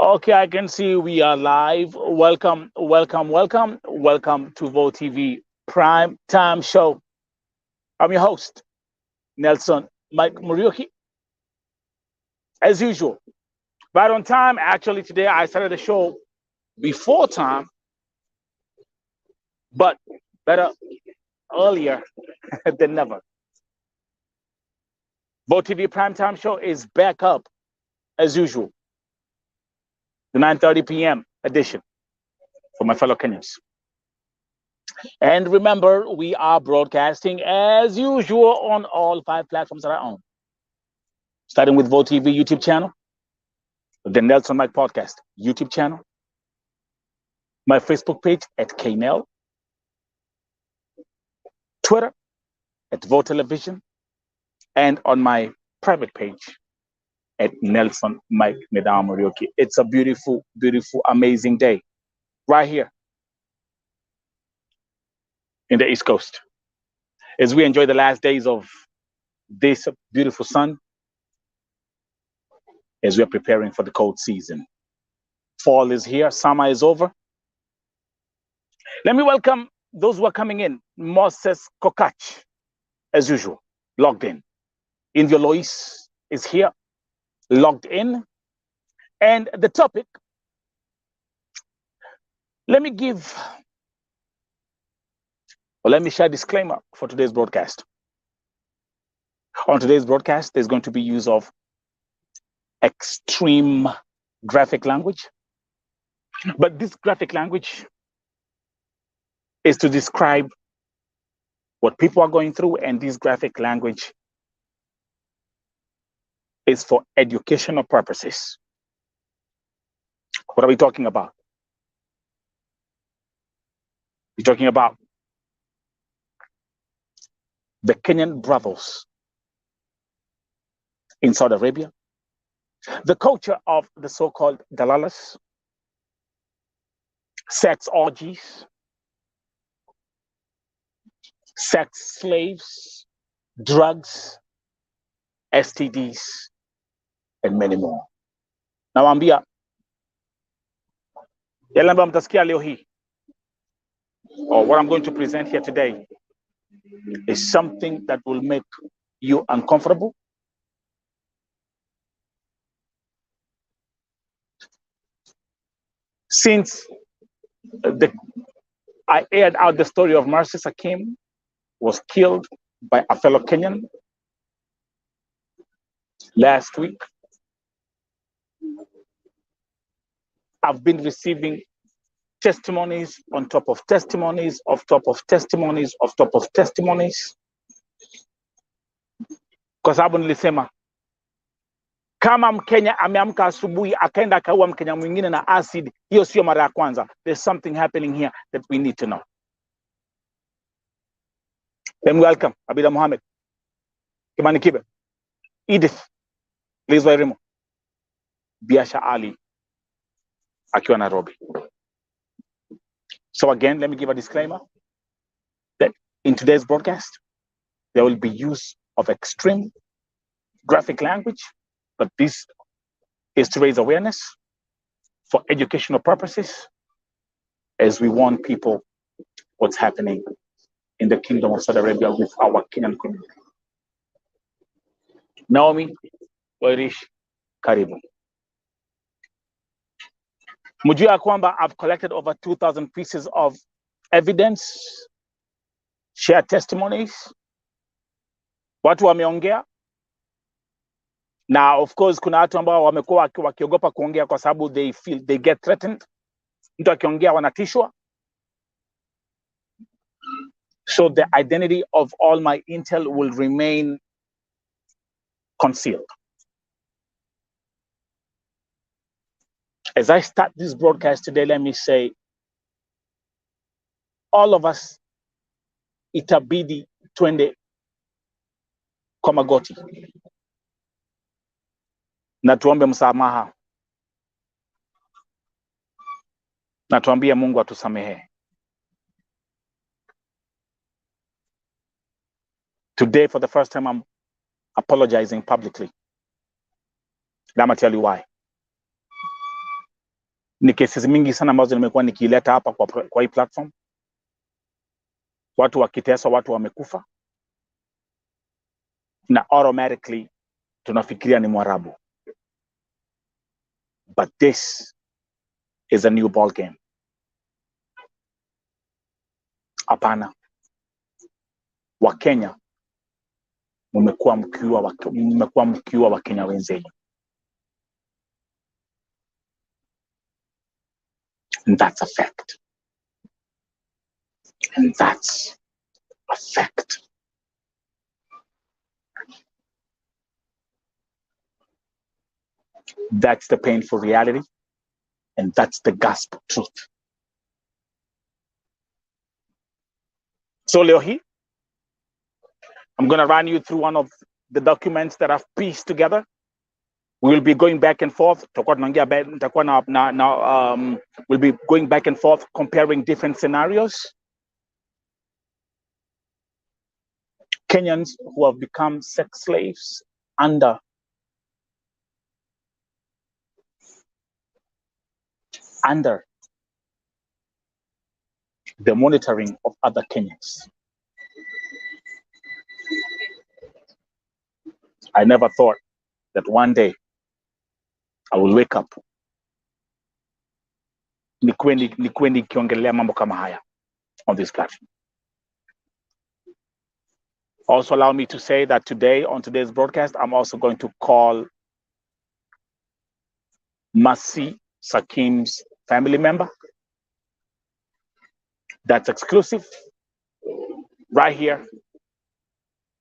Okay, I can see we are live. Welcome, welcome, welcome, welcome to Vo TV Prime Time Show. I'm your host, Nelson Mike Muriuki. As usual, right on time. Actually, today I started the show before time, but better earlier than never. Vo TV Prime Time Show is back up as usual, the 9:30 p.m. edition for my fellow Kenyans. And remember, we are broadcasting as usual on all 5 platforms that I own, starting with Vo TV YouTube channel, the Nelson Mike Podcast YouTube channel, my Facebook page at KNEL, Twitter at Vo Television, and on my private page at Nelson Mike Medamorioki. It's a beautiful, beautiful, amazing day right here in the East Coast as we enjoy the last days of this beautiful sun as we are preparing for the cold season. Fall is here, summer is over. Let me welcome those who are coming in. Moses Kokach, as usual, logged in. India Lois is here, logged in. And the topic, let me share a disclaimer for today's broadcast. On today's broadcast, there's going to be use of extreme graphic language. But this graphic language is to describe what people are going through, and this graphic language is for educational purposes. What are we talking about? We're talking about the Kenyan brothels in Saudi Arabia, the culture of the so-called dalalas, sex orgies, sex slaves, drugs, STDs, and many more. Nawaambia yale ambayo mtasikia leo hii, or what I'm going to present here today, is something that will make you uncomfortable, since I aired out the story of Mercy Sakim was killed by a fellow Kenyan last week. I've been receiving testimonies on top of testimonies, of top of testimonies, of top of testimonies, kwa sababu nilisema kama Mkenya ameamka asubuhi akaenda akaua Mkenya mwingine na acid, hiyo sio mara ya kwanza. There's something happening here that we need to know. Let me welcome Abida Mohamed, Kimani Kibe, Edith Liz Wairimu, Biasha Ali akiwa Nairobi. So again, let me give a disclaimer that in today's broadcast, there will be use of extreme graphic language, but this is to raise awareness for educational purposes as we warn people what's happening in the Kingdom of Saudi Arabia with our Kenyan community. Naomi Wairish, karibu. Mujua kwamba I've collected over 2,000 pieces of evidence, shared testimonies, watu wameongea. Na of course kuna watu ambao wamekuwa wakiogopa kuongea kwa sababu they get threatened. Mtu akiongea wanatishwa. So the identity of all my intel will remain concealed. As I start this broadcast today, let me say, all of us itabidi twende kwa magoti na tuombe msamaha na tuambie Mungu atusamehe. Today, for the first time, I'm apologizing publicly. Let me tell you why. Ni cases mingi sana ambazo nimekuwa nikileta hapa kwa hii platform, watu wakiteswa, watu wamekufa, na automatically tunafikiria ni Mwarabu. But this is a new ball game. Hapana, Wakenya mmekuwa mkiua Wakenya wenzenu, and that's a fact. And that's a fact. That's the painful reality, and that's the gospel truth. So leo hii, I'm going to run you through one of the documents that I've pieced together. We'll be going back and forth. We'll be going back and forth, comparing different scenarios. Kenyans who have become sex slaves under the monitoring of other Kenyans. I never thought that one day I will wake up nikuwe nikiongelea mambo kama haya on this platform. Also allow me to say that today, on today's broadcast, I'm also going to call Masi Sakim's family member. That's exclusive right here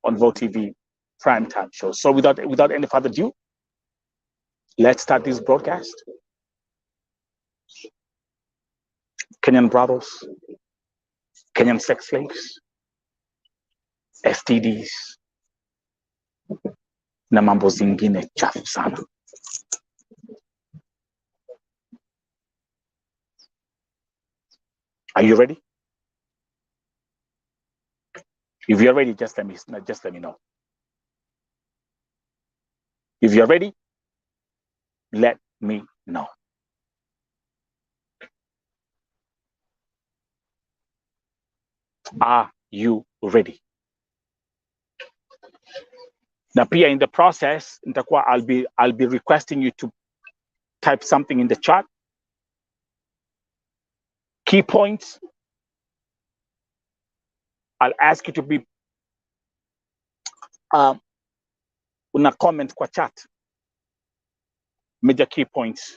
on Vote TV primetime show. So without any further ado, let's start this broadcast. Kenyan brothers, Kenyan sex slaves, STDs, na mambo zingine chafu sana. Are you ready? If you're ready, just let me know. If you're ready, let me know. Are you ready? Now, Pia, in the process, I'll be requesting you to type something in the chat. Key points. I'll ask you to be una comment kwa chat. Major key points,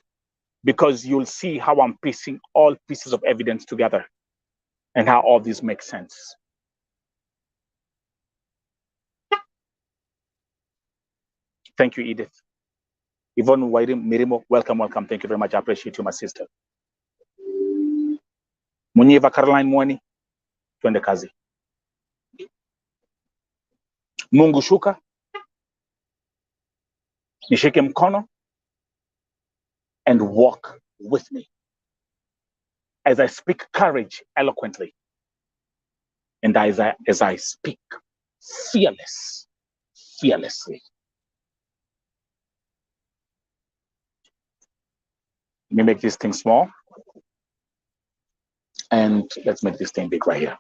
because you'll see how I'm piecing all pieces of evidence together and how all this makes sense. Thank you, Edith. Yvonne Mirimo, welcome. Thank you very much. I appreciate you, my sister. Munyiva Caroline Mwani, twende kazi. Mungu shuka, nishike mkono, and walk with me as I speak courage eloquently, and as I speak fearlessly. Let me make this thing small, and let's make this thing big right here.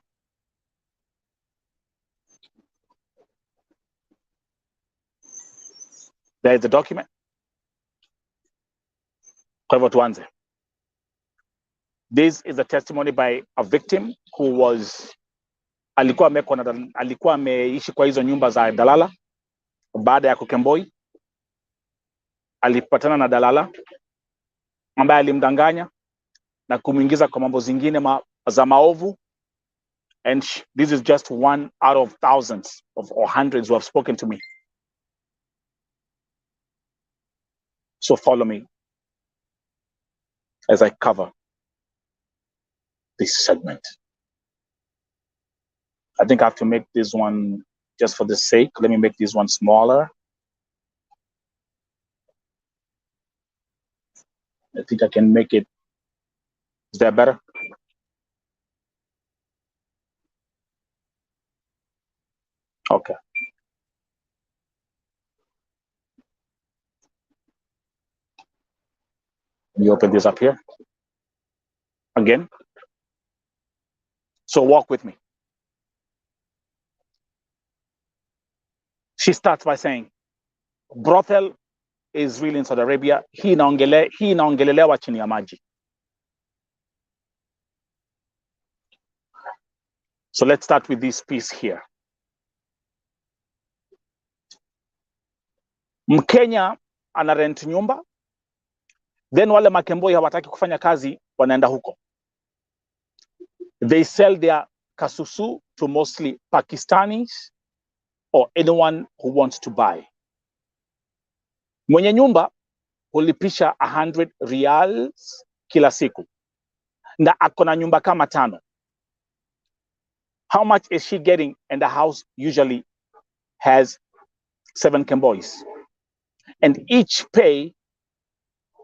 There is the document. Kwa hivyo tuanze. This is a testimony by a victim who was alikuwa ameishi kwa hizo nyumba za dalala. Baada ya kukemboi, alipatana na dalala ambaye alimdanganya na kumuingiza kwa mambo zingine za maovu. And this is just one out of thousands or hundreds who have spoken to me. So follow me as I cover this segment. I think I have to make this one, just for the sake, let me make this one smaller. I think I can make it, is that better? Okay. Let me open this up here. again. So walk with me. She starts by saying, brothel is real in Saudi Arabia. Hii inaongelelewa chini ya maji. So let's start with this piece here. Mkenya ana rent nyumba, then wale makemboi hawataki kufanya kazi, wanaenda huko. They sell their kasusu to mostly Pakistanis or anyone who wants to buy. Mwenye nyumba hulipisha 100 riyals kila siku, na akona nyumba kama 5. How much is she getting? And the house usually has 7 kemboys, and each pay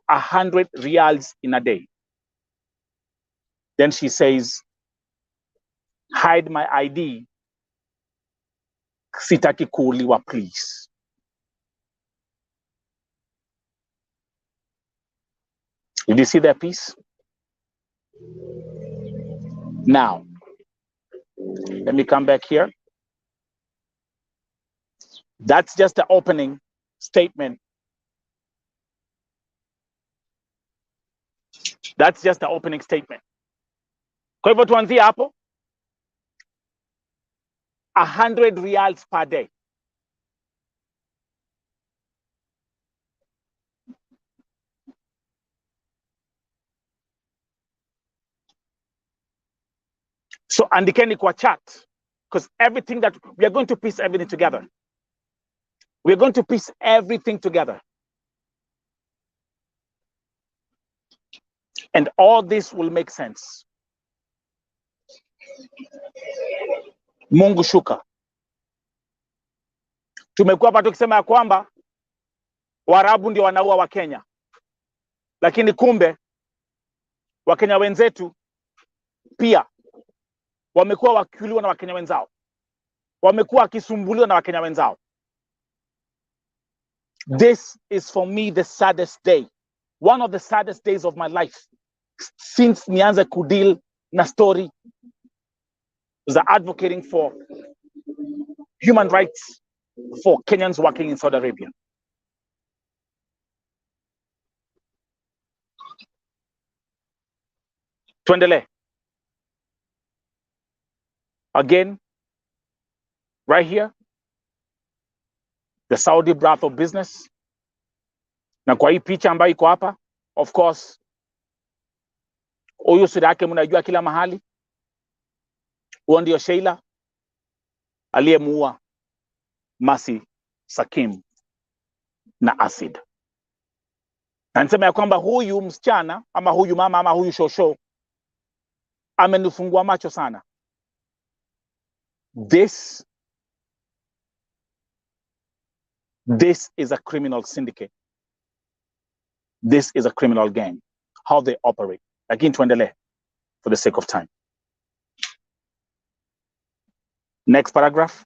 100 riyals in a day. Then she says, hide my ID, sitaki kuuliwa, please. Did you see that piece? Now, let me come back here. That's just the opening statement. That's just the opening statement. Kwa hivyo tuanzie hapo. 100 riyals per day. So andikeni kwa chat, because everything that we are going to piece everything together. We're going to piece everything together. And all this will make sense. Mungu shuka. Tumekuwa hapa tukisema ya kwamba Waarabu ndio wanaua Wakenya. Lakini kumbe Wakenya wenzetu pia wamekuwa wakiuliwa na Wakenya wenzao. Wamekuwa wakisumbuliwa na Wakenya wenzao. This is for me the saddest day. One of the saddest days of my life since nianze kudeal na story za advocating for human rights for Kenyans working in Saudi Arabia. Tuendelee. Again, right here, the Saudi brothel business. Na kwa hii picha ambayo iko hapa, of course, huyu sura yake mnajua kila mahali. Huyo ndio Sheila aliyemuua Masi Sakim na acid. Na nisema ya kwamba huyu msichana ama huyu mama ama huyu shosho amenifungua macho sana. This is a criminal syndicate. This is a criminal gang. How they operate. Lakini tuendelee for the sake of time. Next paragraph.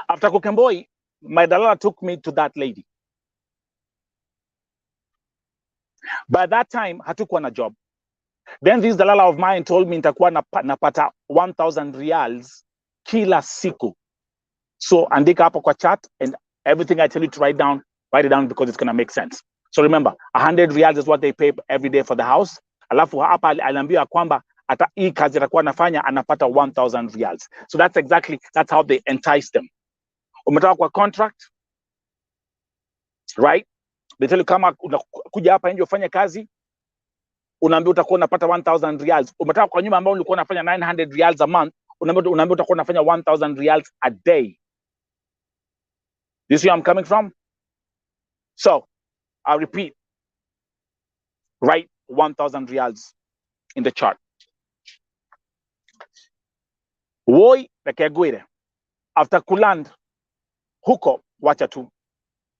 After Kukemboi, my dalala took me to that lady. By that time, hatukuwa na job. Then this dalala of mine told me nitakuwa napata 1,000 riyals kila siku. So andika hapo kwa chat, and everything I tell you to write it down because it's going to make sense. So remember, 100 riyals is what they pay every day for the house. Alafu hapa aliambiwa kwamba ata hii kazi atakuwa anafanya anapata 1,000 riyals. So that's how they entice them. Umetoka kwa contract, right? They tell you kama kuja hapa nje ufanye kazi, unaambiwa utakuwa unapata 1,000 riyals. Umetoka kwa nyumba ambayo ulikuwa unafanya 900 riyals a month, unaambiwa utakuwa unafanya 1,000 riyals a day. You see where I'm coming from? So, I'll repeat. Write 1,000 riyals in the chart. Woi Bekegwire. After kuland, huko wacha tu.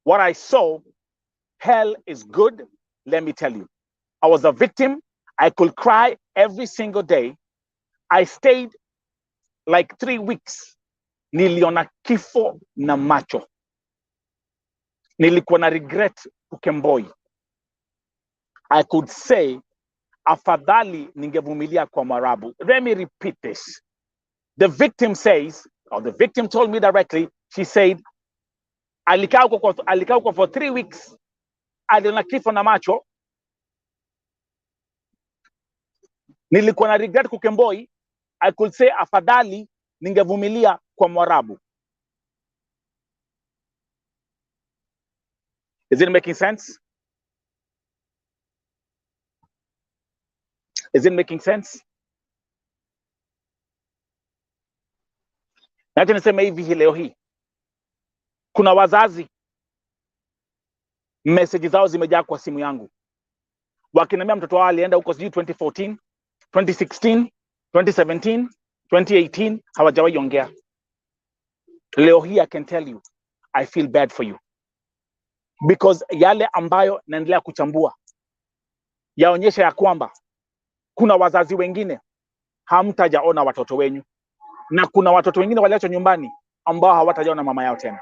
What I saw, hell is good, let me tell you. I was a victim. I could cry every single day. I stayed like 3 weeks. Niliona kifo na macho. Nilikuwa na regret Kukemboi. I could say, afadhali ningevumilia kwa Mwarabu. Let me repeat this. The victim says, or the victim told me directly, she said, alikaa huko for 3 weeks, aliona kifo na macho, nilikuwa na regret kukemboi. I could say, afadhali ningevumilia kwa Mwarabu. Is it making sense? Is it making sense? Nacho niseme hivi leo hii, kuna wazazi message zao zimejaa kwa simu yangu, wakiniambia mtoto wao alienda huko sijui 2014, 2016, 2017, 2018, hawajawahi ongea. Leo hii I can tell you, I feel bad for you, because yale ambayo naendelea kuchambua yaonyesha ya kwamba kuna wazazi wengine hamtajaona watoto wenyu, na kuna watoto wengine waliachwa nyumbani ambao hawatajaona mama yao tena.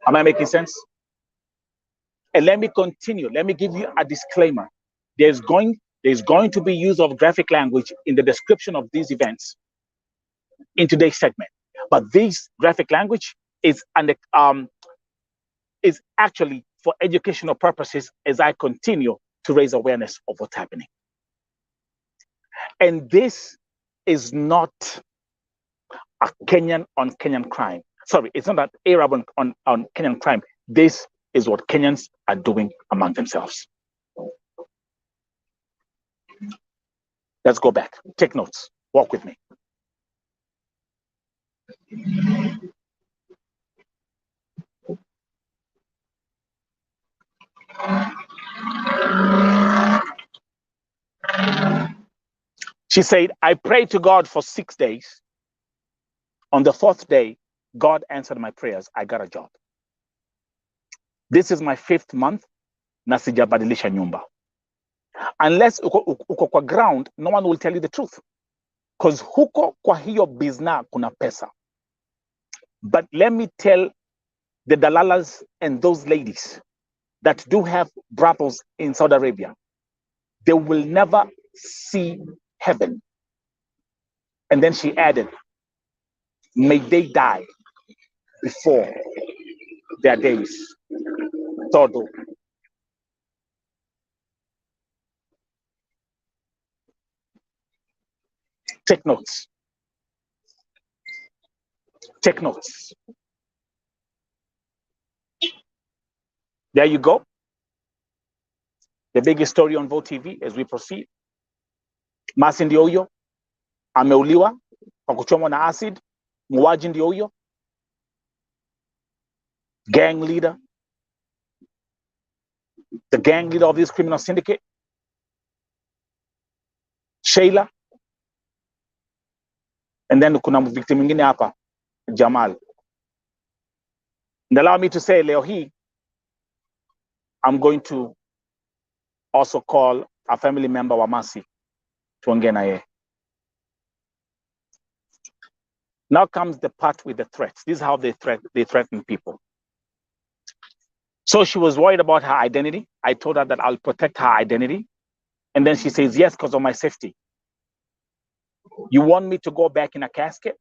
Am I making sense? And let me continue. Let me give you a disclaimer. There's going to be use of graphic language in the description of these events in today's segment. But this graphic language is actually for educational purposes as I continue to raise awareness of what's happening. And this is not a Kenyan on Kenyan crime. Sorry, it's not an Arab on Kenyan crime. This is what Kenyans are doing among themselves. Let's go back. Take notes. Walk with me. She said, I prayed to God for 6 days. On the 4th day, God answered my prayers. I got a job. This is my 5th month na sijabadilisha nyumba. Unless uko kwa ground, no one will tell you the truth. Because huko kwa hiyo bizna kuna pesa. But let me tell the dalalas and those ladies that do have brothels in Saudi Arabia, they will never see heaven. And then she added, may they die before their days. Todo. Take notes. Take notes. There you go. The biggest story on Vote TV as we proceed. Masi ndio huyo ameuliwa kwa kuchomwa na acid. Muuaji ndio huyo. Gang leader. The gang leader of this criminal syndicate. Sheila. And then kuna victim mwingine hapa, Jamal. And allow me to say, leo hii, I'm going to also call a family member wa Masi tuongee na yeye. Now comes the part with the threats. This is how they threaten people. So she was worried about her identity. I told her that I'll protect her identity. And then she says, yes, because of my safety. You want me to go back in a casket?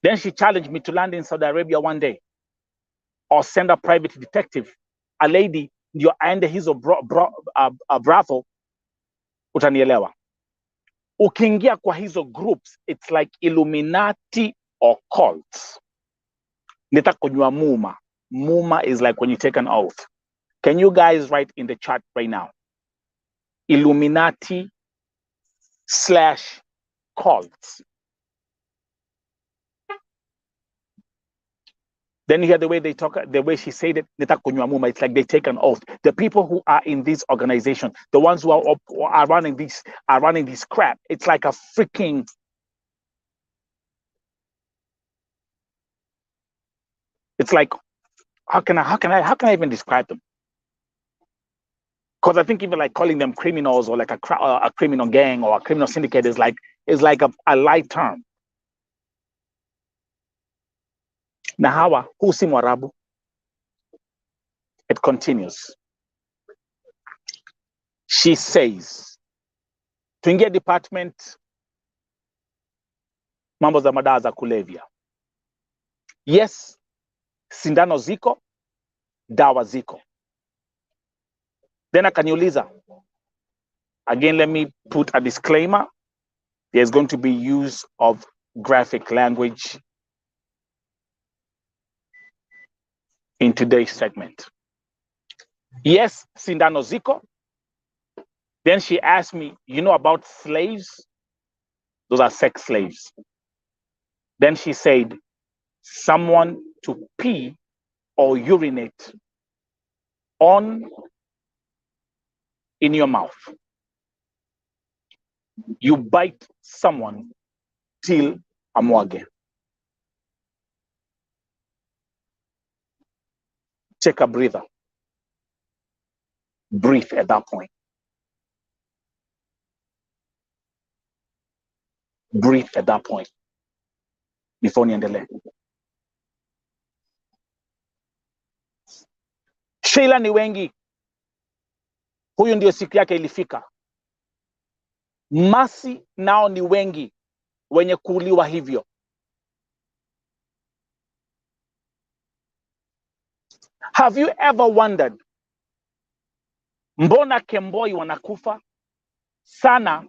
Then she challenged me to land in Saudi Arabia one day or send a private detective, a lady, ndio aende hizo brothel, utanielewa. Ukiingia kwa hizo groups, it's like Illuminati or cults. Nitakunywa muma. Muma is like when you take an oath. Can you guys write in the chat right now? Illuminati / cults. Then you hear the way they talk, the way she said it, it's like they take an oath. The people who are in this organization, the ones who are running this crap, it's like a freaking, it's like, how can I even describe them? Because I think even like calling them criminals or like a criminal gang or a criminal syndicate is like a light term. na hawa huu si Mwarabu. It continues. She says, tuingie department mambo za madawa za kulevya. Yes, sindano ziko, dawa ziko. Then akaniuliza, again, let me put a disclaimer. There's going to be use of graphic language in today's segment. Yes, sindano ziko. Then she asked me, you know about slaves? Those are sex slaves. Then she said, someone to pee or urinate on in your mouth. You bite someone till amwage. Take a breather. Breathe at that point. Breathe at that point. Before niendelee. Sheila ni wengi. Huyu ndio siku yake ilifika. Masi nao ni wengi wenye kuuliwa hivyo. Have you ever wondered, mbona Kemboi wanakufa sana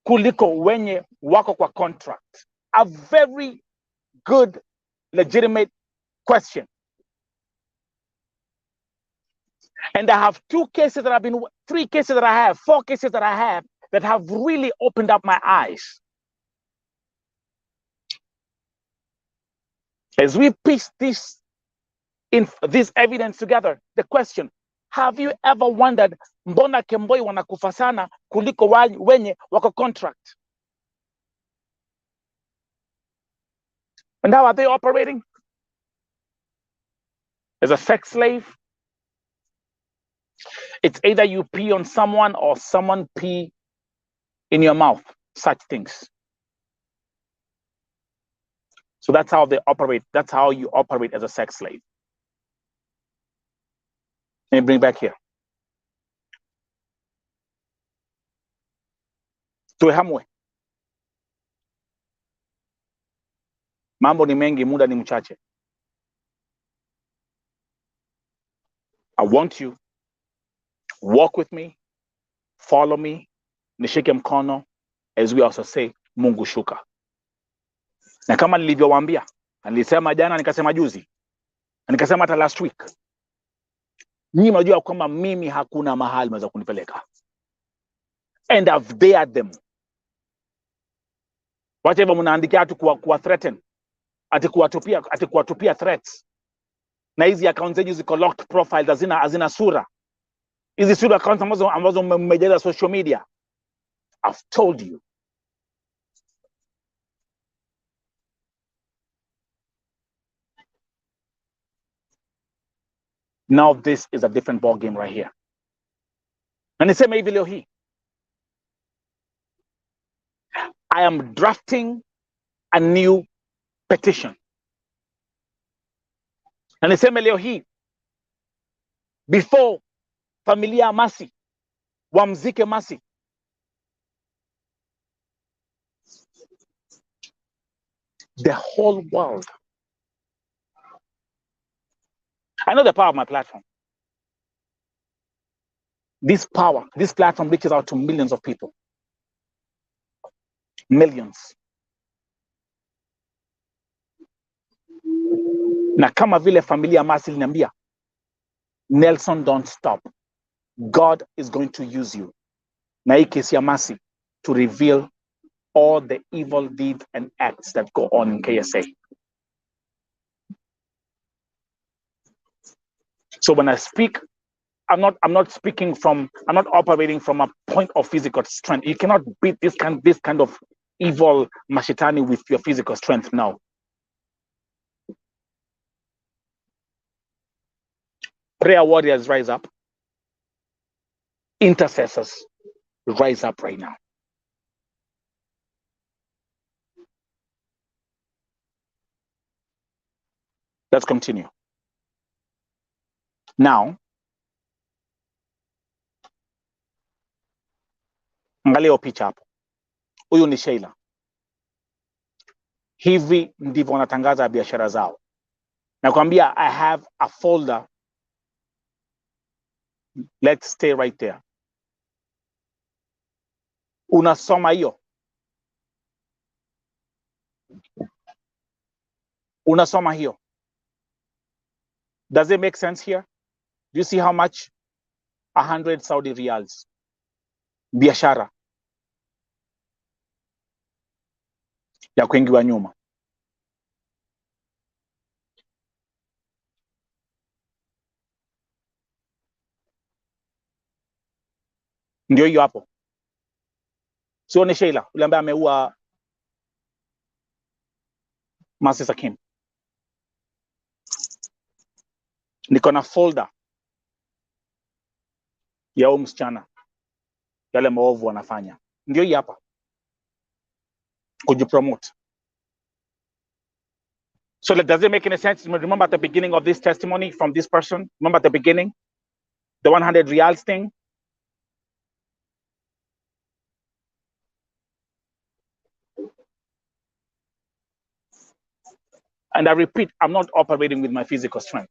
kuliko wenye wako kwa contract? A very good, legitimate question. And I have three cases that I have, 4 cases that I have that have really opened up my eyes. As we piece this evidence together, the question, have you ever wondered, mbona Kemboi wanakufa sana kuliko wenye wako contract? And how are they operating? As a sex slave, it's either you pee on someone or someone pee in your mouth, such things. So that's how they operate. That's how you operate as a sex slave. Let me bring back here. Tuehamwe. Mambo ni mengi, muda ni mchache. I want you, walk with me, follow me, nishike mkono, as we also say, Mungu shuka. Na kama nilivyowaambia, nilisema jana, nikasema juzi, nikasema hata last week. Nyinyi mnajua kwamba mimi hakuna mahali mweza kunipeleka. And I've dared them. Wacha hivyo mnaandikia atu kuwa threaten, ati kuwatupia threats. Na hizi accounts zenyu ziko locked profiles, hazina sura. Hizi sura accounts ambazo mmejaza social media. I've told you. Now this is a different ball game right here. Na niseme hivi leo hii, I am drafting a new petition. Na niseme leo hii, before familia Masi wamzike Masi, the whole world. I know the power of my platform. This platform reaches out to millions of people. Millions. Na kama vile familia Masi liniambia, Nelson, don't stop. God is going to use you. Na hii kesi ya Masi to reveal all the evil deeds and acts that go on in KSA. So when I speak, I'm not operating from a point of physical strength. You cannot beat this kind of evil mashitani with your physical strength now. Prayer warriors rise up. Intercessors rise up right now. Let's continue. Now, angalia picha hapo. Huyu ni Sheila. Hivi ndivyo wanatangaza biashara zao. Nakwambia, I have a folder. Let's stay right there. Unasoma hiyo. Unasoma hiyo. Does it make sense here? Do you see how much? 100 Saudi riyals. Biashara ya kuingiwa nyuma. Ndio hiyo hapo. Sio ni Sheila yule ambaye ameua Masi Sakim. Niko na folder ya huyu msichana, yale maovu wanafanya. Ndio hii hapa. Kujipromote. So does it make any sense? Remember at the beginning of this testimony from this person? Remember at the beginning? The 100 riyals thing? And I repeat, I'm not operating with my physical strength.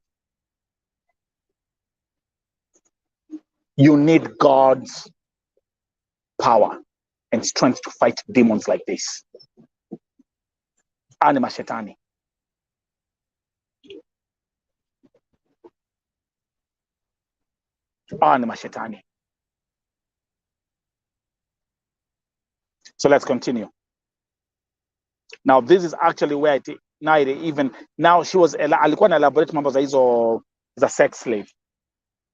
You need God's power and strength to fight demons like this. Ani mashetani. Ani mashetani. So let's continue. Now this is actually where now she was alikuwa na elaborate mambo za hizo za sex slave.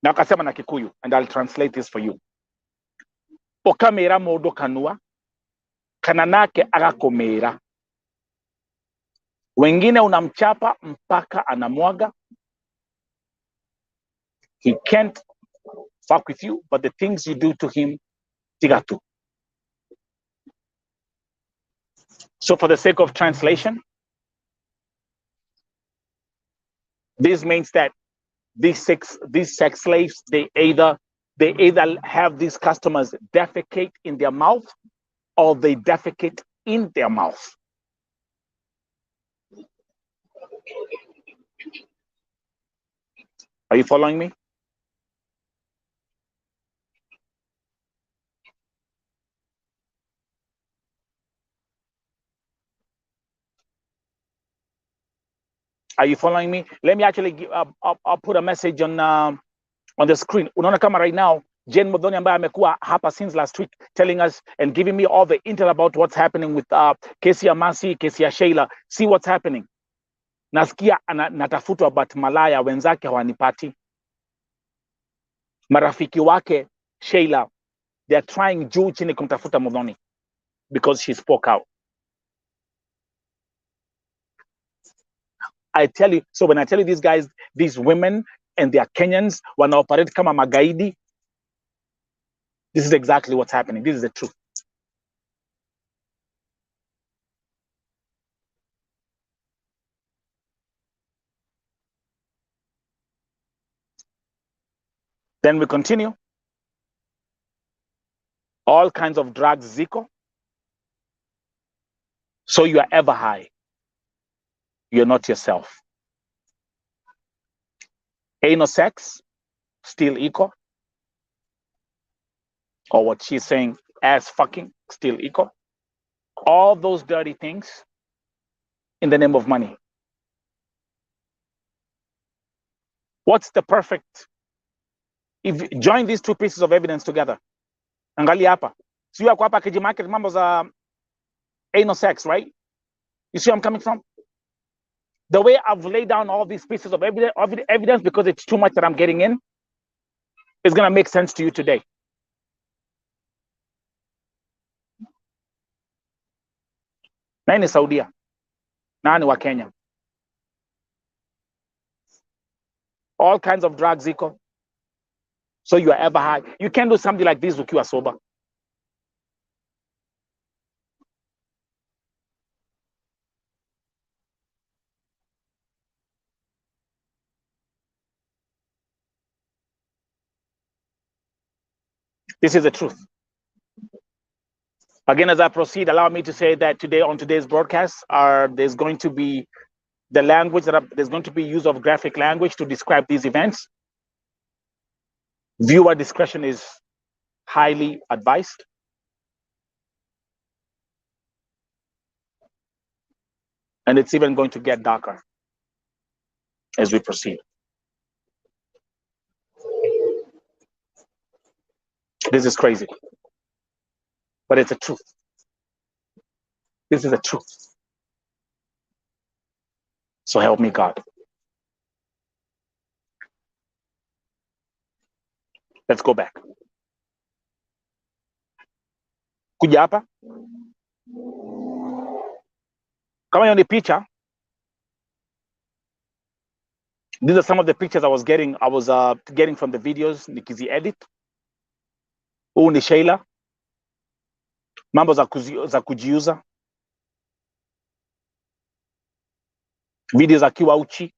Na akasema na Kikuyu, and I'll translate this for you. Okamera modo kanua kananake agakomera. Wengine unamchapa mpaka anamwaga. He can't fuck with you, but the things you do to him, tigatu. So for the sake of translation, this means that these sex slaves, they either have these customers defecate in their mouth or they defecate in their mouth. Are you following me? Are you following me? Let me actually I'll put a message on the screen. Unaona kama right now, Jane Modoni ambaye amekuwa hapa since last week telling us and giving me all the intel about what's happening with kesi ya Masi, kesi ya Sheila. See what's happening. Nasikia natafutwa but malaya wenzake hawanipati. Marafiki wake Sheila, they're trying juu chini kumtafuta Modoni because she spoke out. I tell you, so when I tell you these guys, these women and they are Kenyans, wanaoperate kama magaidi, this is exactly what's happening. This is the truth. Then we continue. All kinds of drugs, Zico. So you are ever high. You're not yourself. Anal sex, still equal. Or what she's saying, ass fucking, still equal. All those dirty things in the name of money. What's the perfect? If you join these two pieces of evidence together, angalia hapa. So you hapa kijimarket mambo za anal sex, right? You see where I'm coming from? The way I've laid down all these pieces of evidence because it's too much that I'm getting in, is going to make sense to you today. Nani Saudia? Nani wa Kenya? All kinds of drugs equal. So you are ever high. You can't do something like this if you are sober. This is the truth. Again, as I proceed, allow me to say that today on today's broadcast, there's going to be the language there's going to be use of graphic language to describe these events. Viewer discretion is highly advised. And it's even going to get darker as we proceed. This is crazy, but it's the truth. This is the truth. So help me God. Let's go back. Kuja hapa. Kama hiyo ni picha. These are some of the pictures I was getting from the videos nikizi edit. Huu ni Sheila. Mambo za kujiuza. Videos akiwa uchi.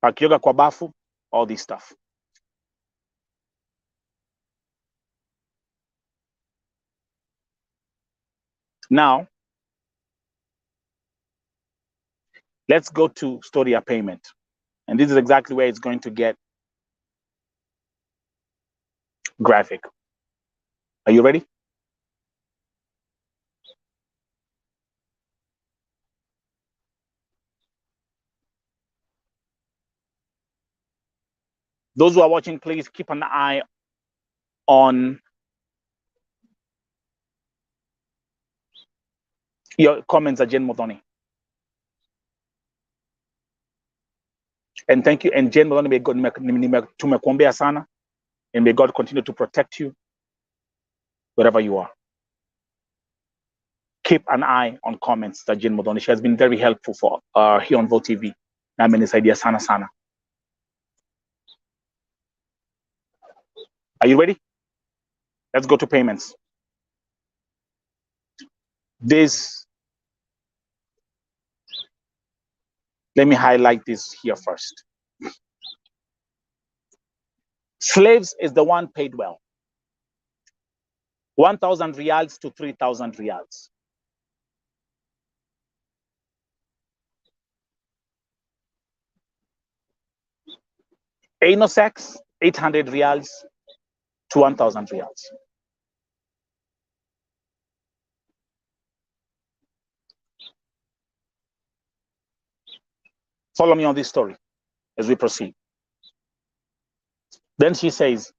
Akioga kwa bafu. All this stuff. Now, let's go to story of payment. And this is exactly where it's going to get graphic. Are you ready? Those who are watching, please keep an eye on your comments at Jane Modoni. And thank you. And Jane Modoni, may God tumekuombea sana. And may God continue to protect you wherever you are. Keep an eye on comments that Jane Modoni. She has been very helpful for here on Vote TV. Na amenisaidia sana sana. Are you ready? Let's go to payments. Let me highlight this here first. Slaves is the one paid well. 1,000 reals to 3,000 reals. Anal sex, 800 reals to 1,000 reals. Follow me on this story as we proceed. Then she says,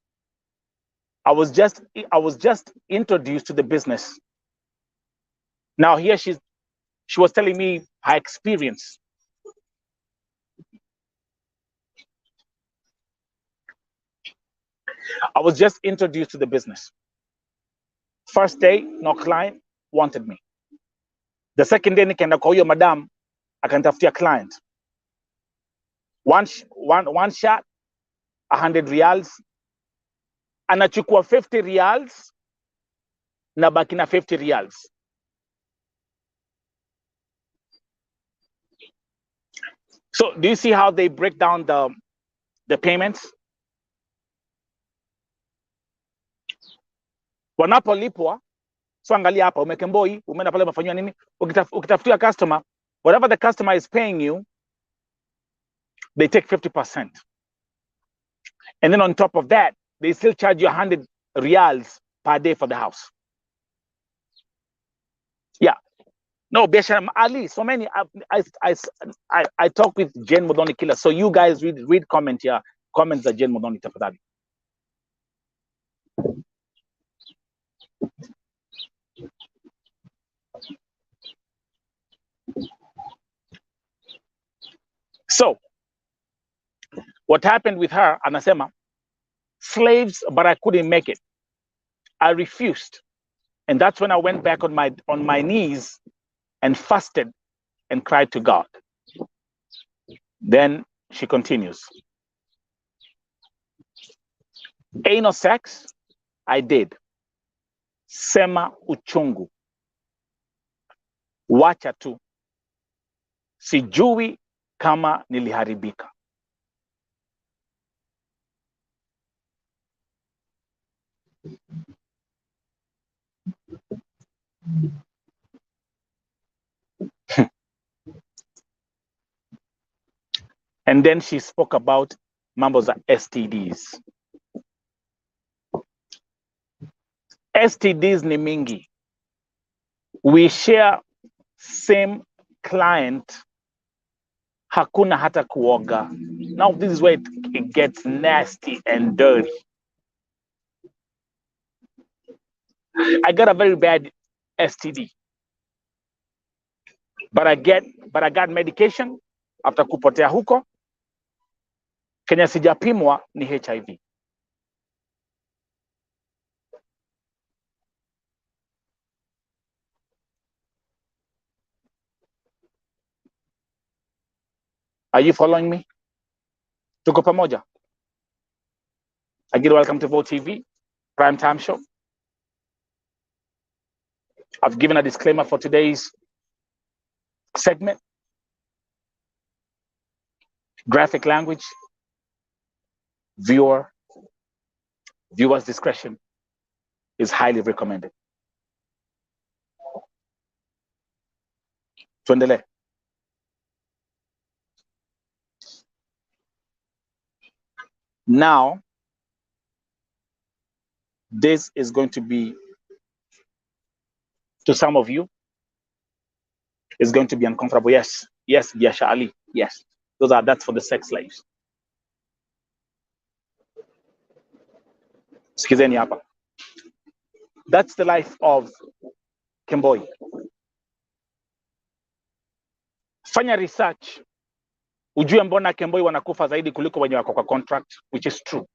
I was just introduced to the business. Now here she was telling me her experience. I was just introduced to the business. First day, no client wanted me. The second day, nikaenda kwa huyo madam akanitafutia client. One shot, 100 reals. Anachukua 50 reals na baki na 50 reals. So do you see how they break down the payments? Wanapolipwa, so angalia hapa, umekemboi, umeenda pale umefanywa nini? Ukitafutia customer, whatever the customer is paying you, they take 50%. And then on top of that, they still charge you 100 reals per day for the house. Yeah. No, Besham Ali, so many. I talk with Jane Modoni Killer. So you guys read comment here. Comments that Jane Modoni tafadhali. So, what happened with her, anasema, slaves, but I couldn't make it. I refused. And that's when I went back on my knees and fasted and cried to God. Then she continues. Anal sex, I did. Sema uchungu. Wacha tu. Sijui kama niliharibika. And then she spoke about mambo za STDs. STDs ni mingi. We share same client, hakuna hata kuoga. Now this is where it gets nasty and dirty. I got a very bad STD, but I got medication after kupotea huko. Kenya sijapimwa ni HIV. Are you following me? Tuko pamoja. Again, welcome to Vote TV, prime time show. I've given a disclaimer for today's segment. Graphic language, viewers' discretion is highly recommended. Tuendele. Now, this is going to be, to some of you, is going to be uncomfortable. Yes, Biasha Ali, yes. That's for the sex slaves. Sikizeni hapa. That's the life of Kemboi. Fanya research, ujue mbona Kemboi wanakufa zaidi kuliko wenye wako kwa contract, which is true.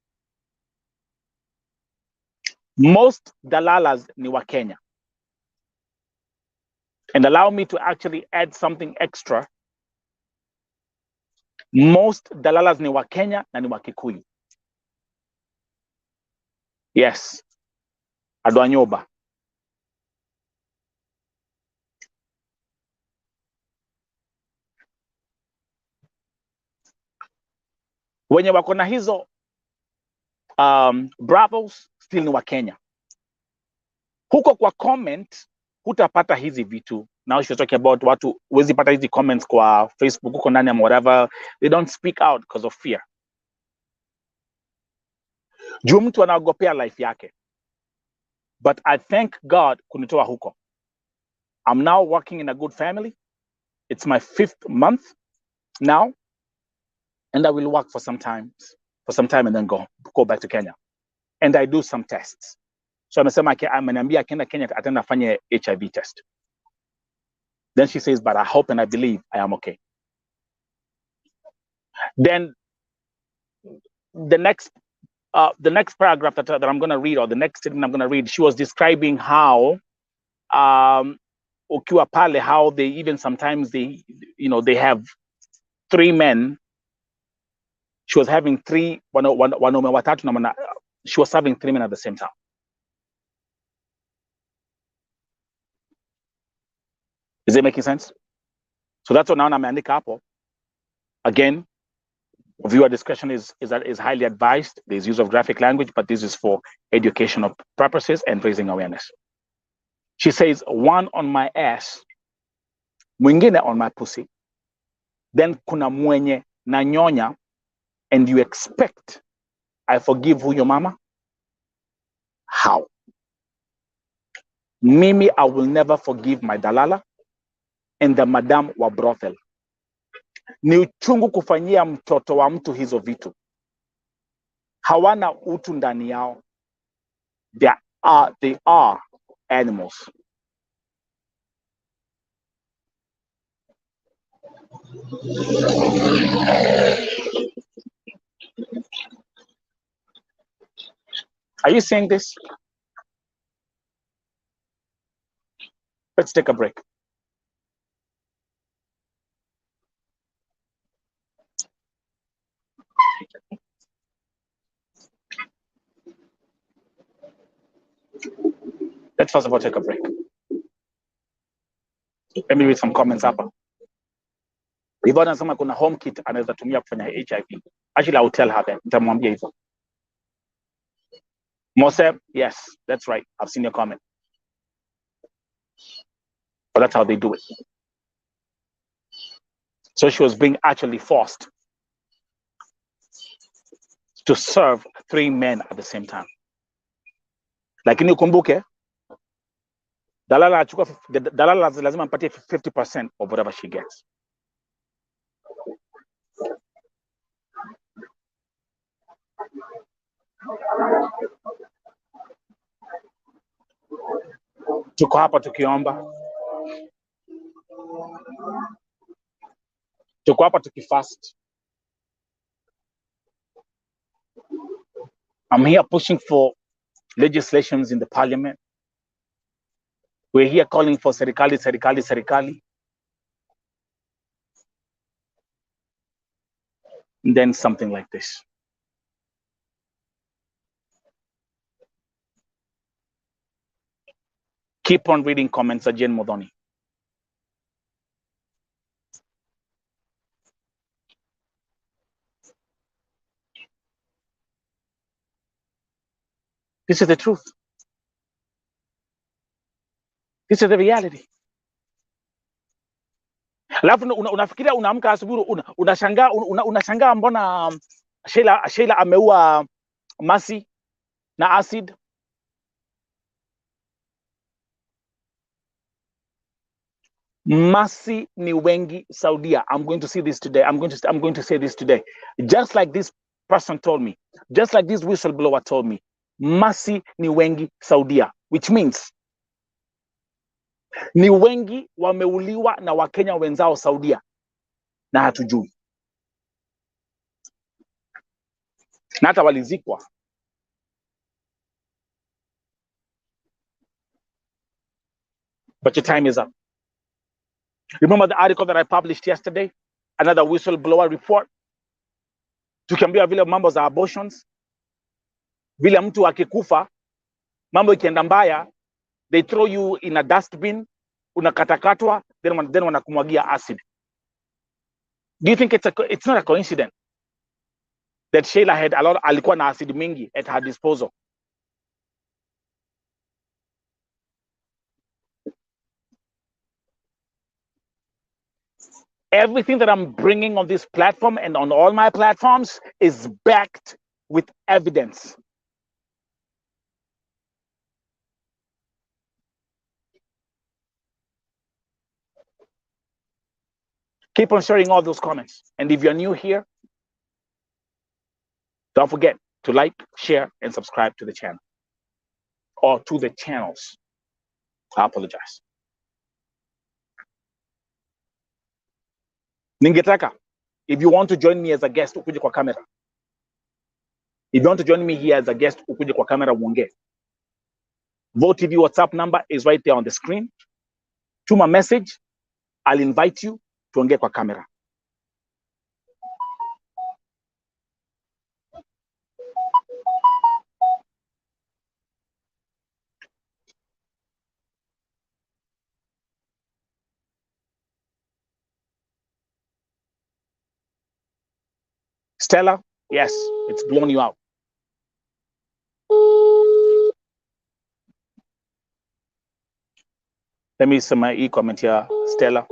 Most dalalas ni wa Kenya. And allow me to actually add something extra. Most dalalas ni wa Kenya na ni wa Kikuyu. Yes. Adwanyoba. Wenye wako na hizo bravos still ni wa Kenya. Huko kwa comment hutapata hizi vitu. Now she's talking about watu wezi pata hizi comments kwa Facebook huko nani ama whatever. They don't speak out because of fear. Juu mtu anaogopea life yake. But I thank God kunitoa huko. I'm now working in a good family. It's my 5th month now. And I will work for some time and then go back to Kenya. And I do some tests. So ameniambia akienda Kenya atenda afanye HIV test. Then she says, but I hope and I believe I am okay. Then the next paragraph that I'm going to read, or the next statement I'm going to read, she was describing how ukiwa pale, how they even sometimes they have 3 men. She was having 3 wanaume watatu na she was having 3 men at the same time. Is it making sense? So that's what now ameandika hapo. Again, viewer discretion is highly advised. There's use of graphic language, but this is for educational purposes and raising awareness. She says, 1 on my ass, mwingine on my pussy, then kuna mwenye na nyonya, and you expect I forgive huyo mama? How? Mimi, I will never forgive my dalala and the madam wa brothel. Ni uchungu kufanyia mtoto wa mtu hizo vitu. Hawana utu ndani yao. They are animals. Are you seeing this? Let's take a break. Let's first of all take a break. Let me read some comments hapa. If anasema kuna home kit anaweza tumia kufanya HIV. Actually, I will tell her that. Nitamwambia hivyo. Mose, yes, that's right. I've seen your comment. But that's how they do it. So she was being actually forced to serve 3 men at the same time. Lakini ukumbuke Dalala lazima mpatie 50% of whatever she gets. Tuko hapa tukiomba, tuko hapa tukifast. I'm here pushing for legislations in the parliament. We're here calling for serikali. And then something like this. Keep on reading comments, Ajay Modoni. This is the truth. This is the reality. Alafu unafikiria unaamka asubuhi unashangaa mbona Sheila ameua Masi na acid. Masi ni wengi Saudia. I'm going to see this today. I'm going to say this today. Just like this person told me, just like this whistleblower told me, Masi ni wengi Saudia, which means ni wengi wameuliwa na Wakenya wenzao Saudia na hatujui, na hata walizikwa. But your time is up. Remember the article that I published yesterday? Another whistleblower report. Tukiambia vile mambo za abortions, vile mtu akikufa, mambo ikienda mbaya, they throw you in a dustbin, unakatakatwa, then wanakumwagia acid. Do you think it's not a coincidence that Sheila had alikuwa na acid mingi at her disposal? Everything that I'm bringing on this platform and on all my platforms is backed with evidence. Keep on sharing all those comments. And if you're new here, don't forget to like, share, and subscribe to the channel. Or to the channels. I apologize. Ningetaka, if you want to join me as a guest, ukuje kwa camera. If you want to join me here as a guest, ukuje kwa camera uongee. Vote TV WhatsApp number is right there on the screen. Tuma message, I'll invite you tuongee kwa camera. Stella, yes, it's blown you out. Let me see my e-comment here, Stella.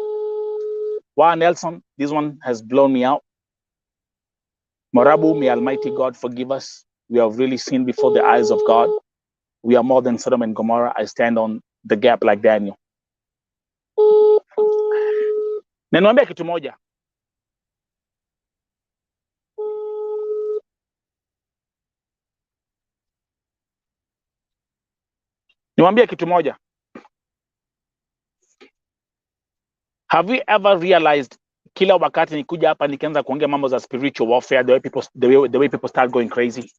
Wow, Nelson, this one has blown me out. Morabu, may Almighty God forgive us. We have really sinned before the eyes of God. We are more than Sodom and Gomorrah. I stand on the gap like Daniel. Niwaambie kitu moja. Niwaambie kitu moja. Have we ever realized kila wakati nikuja hapa nikianza kuongea mambo za spiritual warfare, the way people start going crazy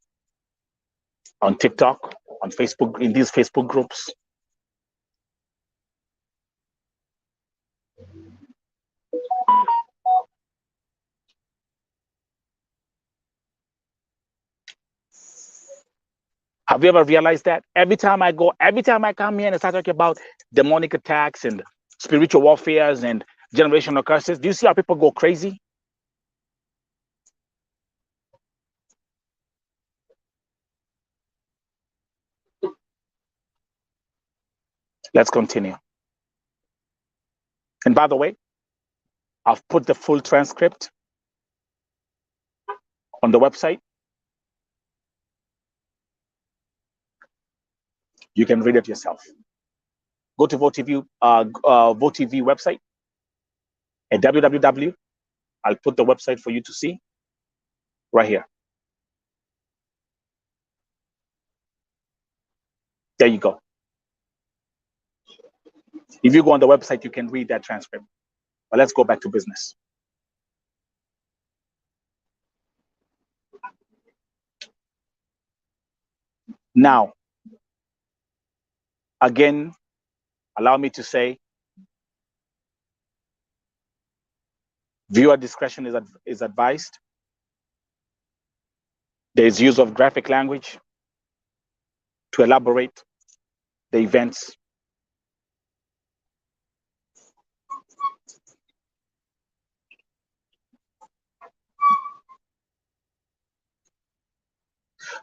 on TikTok, on Facebook, in these Facebook groups? Have you ever realized that? Every time I come here and start talking about demonic attacks and spiritual warfares and generational curses, do you see how people go crazy? Let's continue. And by the way, I've put the full transcript on the website. You can read it yourself. Go to VoteTV website at www. I'll put the website for you to see right here. There you go. If you go on the website, you can read that transcript. But let's go back to business. Now, again, allow me to say, viewer discretion is advised. There is use of graphic language to elaborate the events.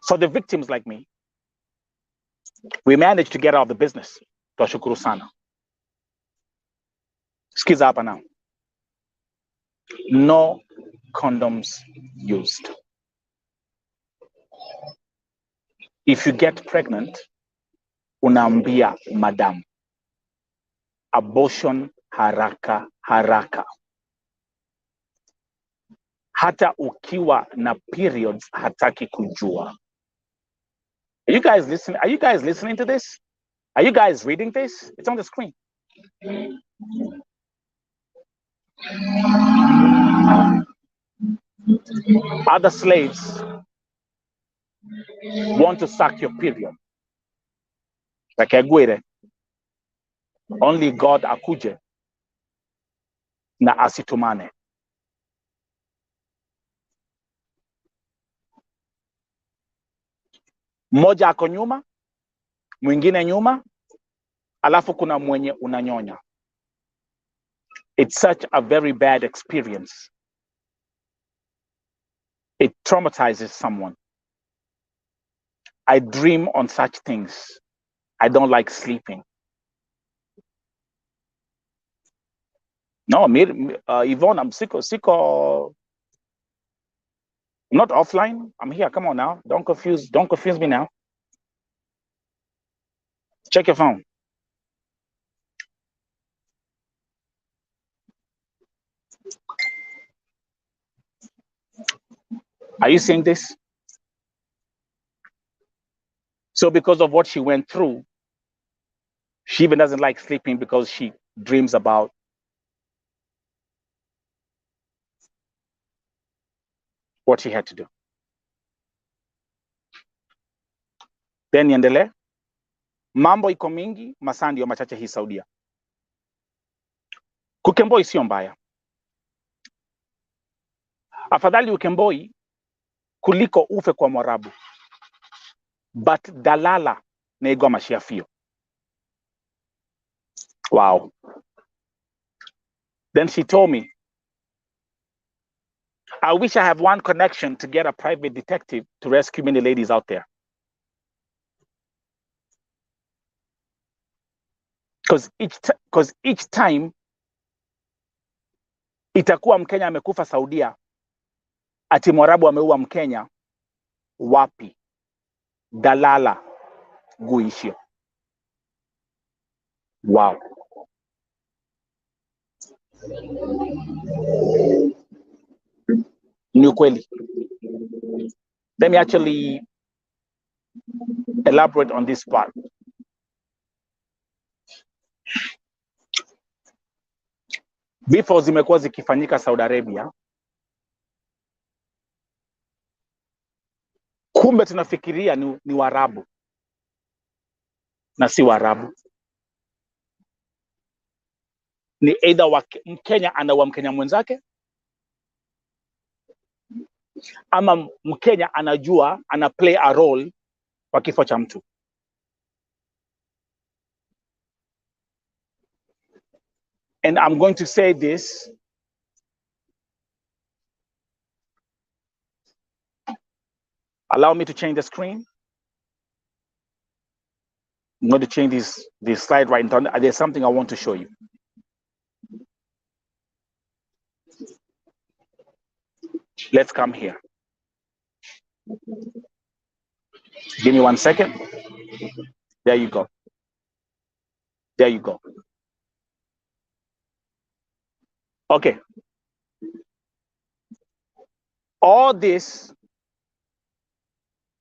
For the victims like me, we managed to get out of the business. Twashukuru sana. Skiza hapa now. No condoms used. If you get pregnant, unaambia madam. Abortion haraka haraka. Hata ukiwa na periods hataki kujua. Are you guys listening? Are you guys listening to this? Are you guys reading this? It's on the screen. Other slaves want to suck your period. Like Aguirre. Only God akuje na asitumane. Mmoja ako nyuma, mwingine nyuma, alafu kuna mwenye unanyonya. It's such a very bad experience. It traumatizes someone. I dream on such things. I don't like sleeping. No, Yvonne, I'm sicko. I'm not offline. I'm here. Come on now. Don't confuse me now. Check your phone. Are you seeing this? So because of what she went through, she even doesn't like sleeping because she dreams about what she had to do. Then niendelee. Mambo iko mingi, masaa ndio machache hii Saudia. Kukemboi sio mbaya. Afadhali ukemboi kuliko ufe kwa Mwarabu. But dalala naigwa mashiafio. Wow. Then she told me, I wish I have one connection to get a private detective to rescue many ladies out there. Because each time itakuwa Mkenya amekufa Saudia, ati Mwarabu ameua Mkenya, wapi? Dalala guishio. Wow. Ni ukweli. Let me actually elaborate on this part. Vifo zimekuwa zikifanyika Saudi Arabia. Kumbe tunafikiria ni Waarabu. Na si Waarabu. Ni either Mkenya anaua Mkenya mwenzake, ama Mkenya anajua ana play a role kwa kifo cha mtu. And I'm going to say this. Allow me to change the screen. I'm going to change this slide right now. There's something I want to show you. Let's come here. Give me 1 second. There you go. There you go. Okay. All this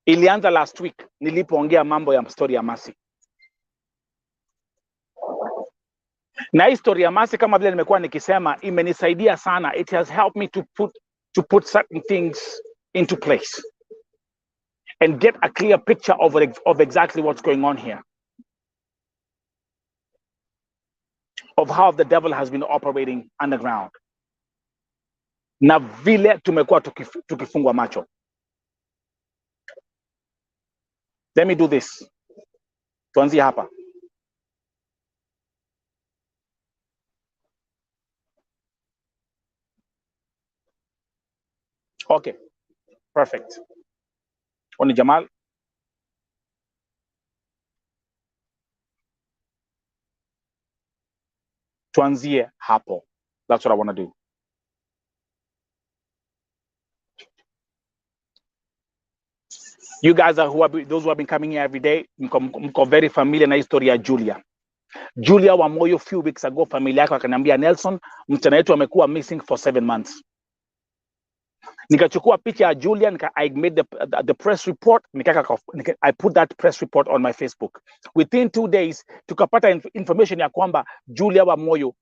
ilianza last week nilipoongea mambo ya story ya Mercy. Na hii story ya Mercy kama vile nimekuwa nikisema imenisaidia sana. It has helped me to put certain things into place and get a clear picture of exactly what's going on here, of how the devil has been operating underground, na vile tumekuwa tukifungwa macho. Let me do this. Tuanzie hapa. Okay, perfect. Oni Jamal. Tuanzie hapo. That's what I want to do. You guys are those who have been coming here every day, mko very familiar na historia ya Julia. Julia wa Moyo, few weeks ago, familia yake akaniambia, Nelson, msichana wetu amekuwa missing for 7 months. Nikachukua picha ya Julia, I made the press report, I put that press report on my Facebook. Within 2 days, tukapata information ya kwamba Julia wa Moyo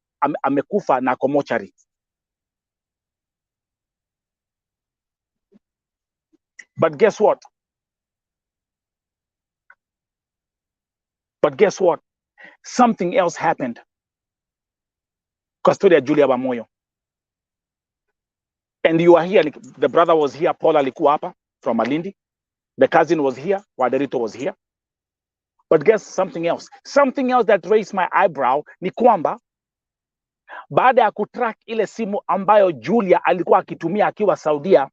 amekufa na komochari. But guess what? Something else happened. Custodia Julia wa Moyo. And you are here, the brother was here, Paul alikuwa hapa from Malindi. The cousin was here, Waderito was here. But guess something else. Something else that raised my eyebrow ni kwamba baada ya kutrack ile simu ambayo Julia alikuwa akitumia akiwa Saudia,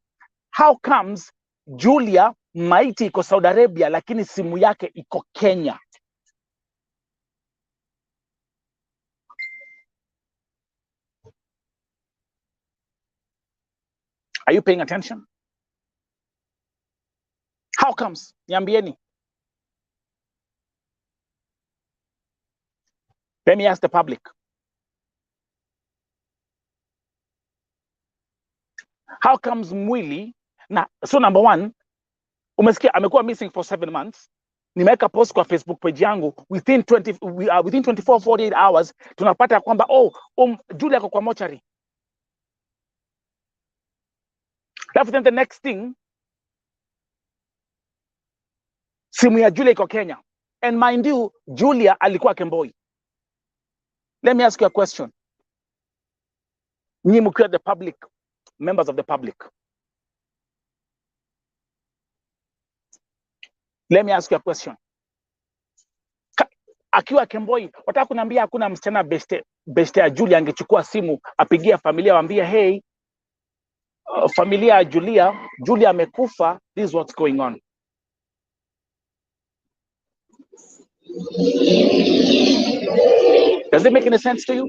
how comes Julia maiti iko Saudi Arabia lakini simu yake iko Kenya? Are you paying attention? How comes? Niambieni. Let me ask the public. How comes mwili so number one, umesikia amekuwa missing for 7 months. Nimeweka post kwa Facebook page yangu, within 24-48 hours tunapata kwamba Julia ako kwa mochari. Then the next thing, simu ya Julia iko Kenya. And mind you, Julia alikuwa Kemboi. Let me ask you a question. Nyinyi mkiwa the public, members of the public. Let me ask you a question. Akiwa Kemboi, wataka kuniambia hakuna msichana beste ya Julia angechukua simu apigia familia waambie, hey, familia ya Julia amekufa, this is what's going on. Does it make any sense to you?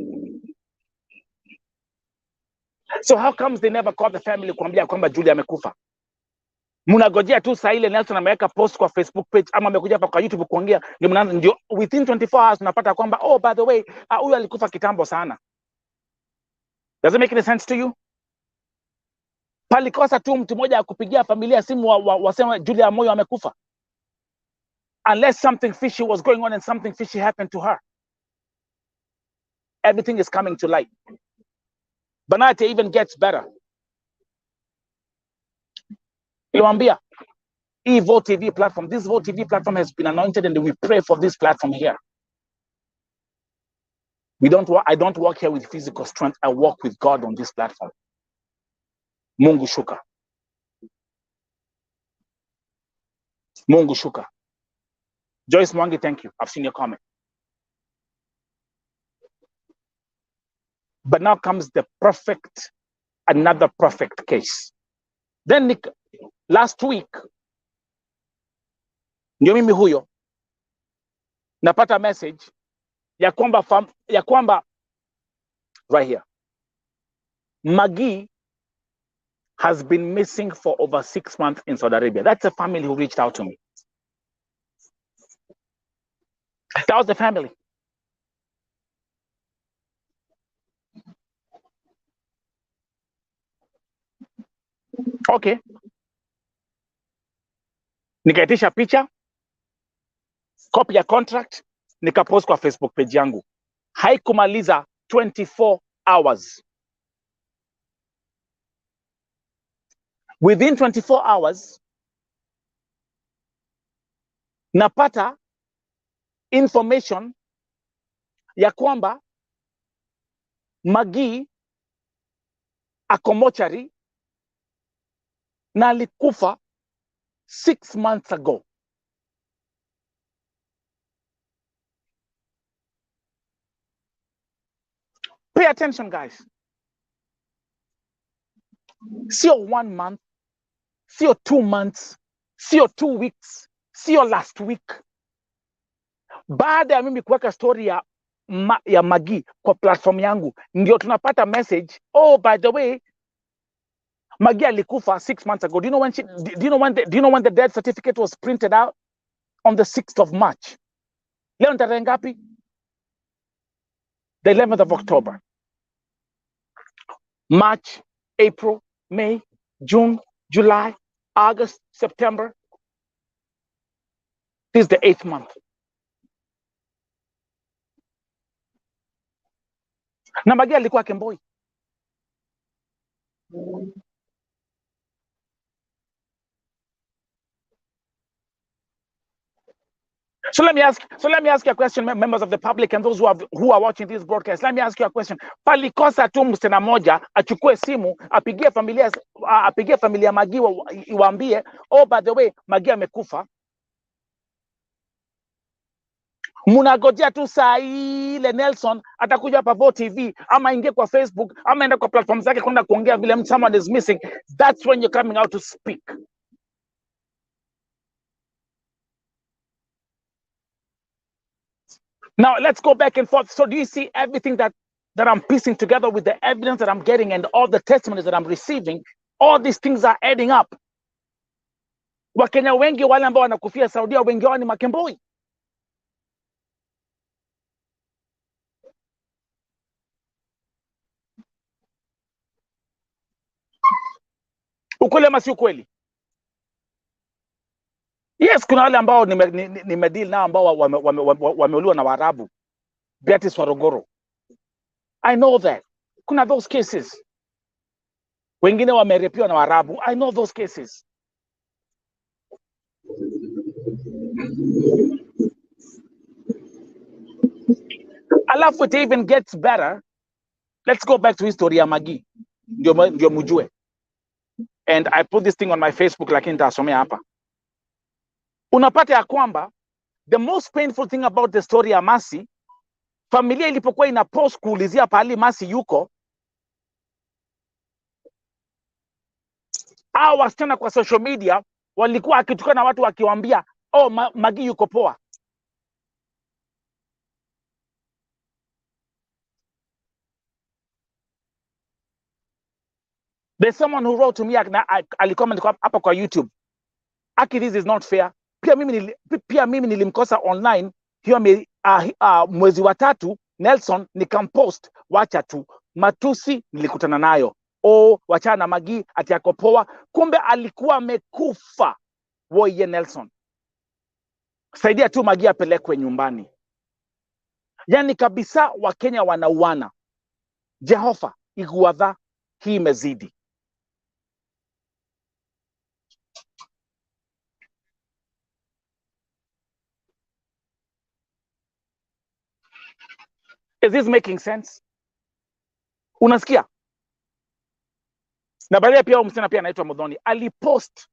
So how comes they never call the family kuambia kwamba Julia amekufa? Munagojea tu saa ile Nelson ameweka post kwa Facebook page ama amekuja hapa kwa YouTube kuongea, ndio within 24 hours tunapata kwamba by the way, huyu alikufa kitambo sana. Does it make any sense to you? Palikosa tu mtu mmoja akupigia familia simu wasema Julia Moyo amekufa. Unless something fishy was going on and something fishy happened to her. Everything is coming to light. Banate even gets better. Ilwambia, Vote TV platform, this Vote TV platform has been anointed and we pray for this platform here. I don't work here with physical strength. I work with God on this platform. Mungu shuka. Mungu shuka. Joyce Mwangi, thank you. I've seen your comment. But now comes another perfect case. Then last week, ndio mimi huyo napata message ya kwamba right here, Magi has been missing for over 6 months in Saudi Arabia. That's a family who reached out to me. That was the family. Okay. Nikaitisha picha, copy ya contract, nikapost kwa Facebook page yangu. Haikumaliza 24 hours. Within 24 hours, napata information ya kwamba Magi ako mochari na alikufa 6 months ago. Pay attention, guys. Sio 1 month, sio 2 months, sio 2 weeks, sio last week. Baada ya mimi kuweka story ya Magi kwa platform yangu, ndio tunapata message, oh, by the way, Magi alikufa 6 months ago. Do you know when the death certificate was printed out? On the 6th of March. Leo tarehe ngapi? The 11th of October. March, April, May, June, July, August, September. This is the 8th month. Na Magi alikuwa Kemboi. So let me ask you a question, members of the public and those who are watching this broadcast. Let me ask you a question. Palikosa tu msichana moja achukue simu apigie familia Magi iwaambie, oh, by the way, Magi amekufa. Munagojea tu saa ile Nelson atakuja hapa Vo TV ama ingie kwa Facebook ama enda kwa platform zake kwenda kuongea vile someone is missing. That's when you're coming out to speak. Now let's go back and forth. So do you see everything that I'm piecing together with the evidence that I'm getting and all the testimonies that I'm receiving? All these things are adding up. Wakenya wengi wale ambao wanakufia Saudia, wengi wao ni Makemboi. Ukweli ama si ukweli? Yes, kuna wale ambao nimedeal nao ambao wameuliwa na Waarabu. Beatrice Warogoro. I know that. Kuna those cases. Wengine wamerepiwa na Waarabu. I know those cases. Alafu it even gets better. Let's go back to history ya Magi. Ndio mujue. And I put this thing on my Facebook, lakini nitasomea hapa. Unapata ya kwamba the most painful thing about the story ya Mercy, familia ilipokuwa ina post kuulizia pahali Mercy yuko, hao wasichana kwa social media walikuwa akitukana watu wakiwaambia, oh, Magi yuko poa. There's someone who wrote to me, alicomment hapa kwa YouTube, Aki, this is not fair. Pia mimi nilimkosa online hiyo mwezi wa 3, Nelson nikampost, wacha tu matusi nilikutana nayo, oh, wachana na Magi ati yako poa, kumbe alikuwa amekufa. Woye Nelson, saidia tu Magi apelekwe nyumbani. Yani kabisa Wakenya wanauana. Jehova iguadha, hii imezidi. Is this making sense? Unasikia? Na baadaye pia msichana pia anaitwa Mudhoni alipost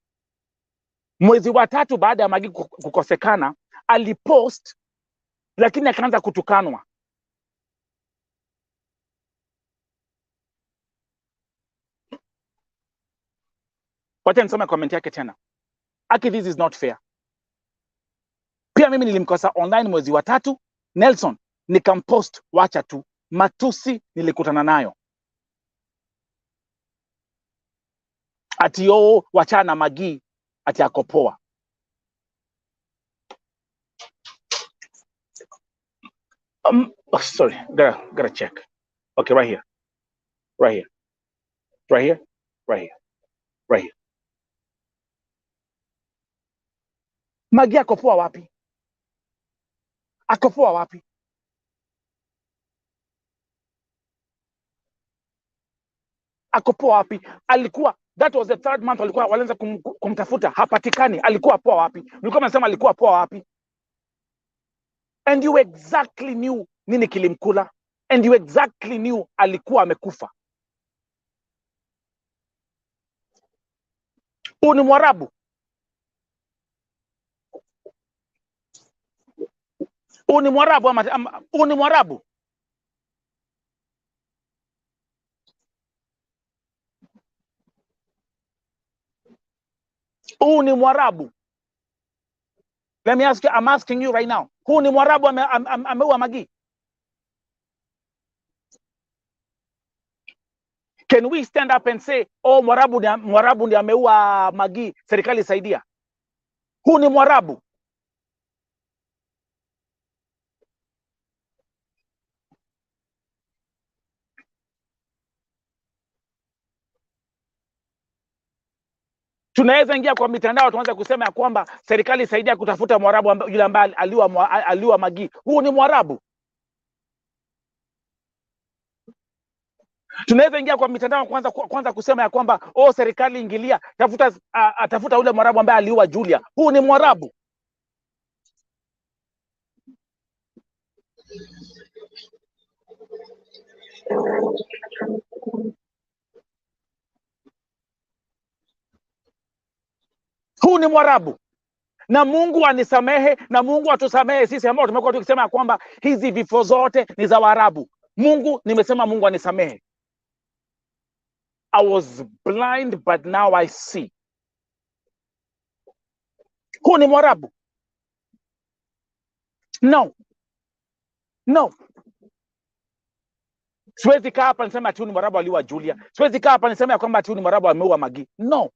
mwezi wa 3 baada ya Magi kukosekana, alipost lakini akaanza kutukanwa. Wacha nisome comment yake tena. Aki, this is not fair. Pia mimi nilimkosa online mwezi wa 3, Nelson nikampost, wacha tu matusi nilikutana nayo. Ati oh, wachana na Magi ati yako poa. Oh, sorry, gotta check. Okay, right here, right here, right here, right here, right here. Magi ako poa wapi? Ako poa wapi? Ako poa wapi? Alikuwa, that was the third month walikuwa walianza kumtafuta, hapatikani. Alikuwa poa wapi? Mlikuwa mnasema alikuwa poa wapi? And you exactly knew nini kilimkula, and you exactly knew alikuwa amekufa. Huu ni Mwarabu. Huu ni Mwarabu ama huu ni Mwarabu? Huu ni Mwarabu. Let me ask you, I'm asking you right now. Huu ni Mwarabu ameua Magi? Can we stand up and say, oh, Mwarabu ndiye ameua Magi, serikali saidia? Huu ni Mwarabu. Tunaweza ingia kwa mitandao tuanze kusema ya kwamba serikali saidia kutafuta Mwarabu yule ambaye aliua Magi. Huu ni Mwarabu. Tunaweza ingia kwa mitandao kwanza kusema ya kwamba oh, serikali ingilia, tafuta ule Mwarabu ambaye aliua Julia. Huu ni Mwarabu. Huu ni Mwarabu. Na Mungu anisamehe na Mungu atusamehe sisi ambao tumekuwa tukisema kwamba hizi vifo zote ni za Waarabu. Nimesema Mungu anisamehe. I was blind but now I see. Huu ni Mwarabu. No. Siwezi kaa hapa nisema ati ni Mwarabu aliua Julia. Siwezi kaa hapa nisema ya kwamba ati ni Mwarabu ameua Magi. No.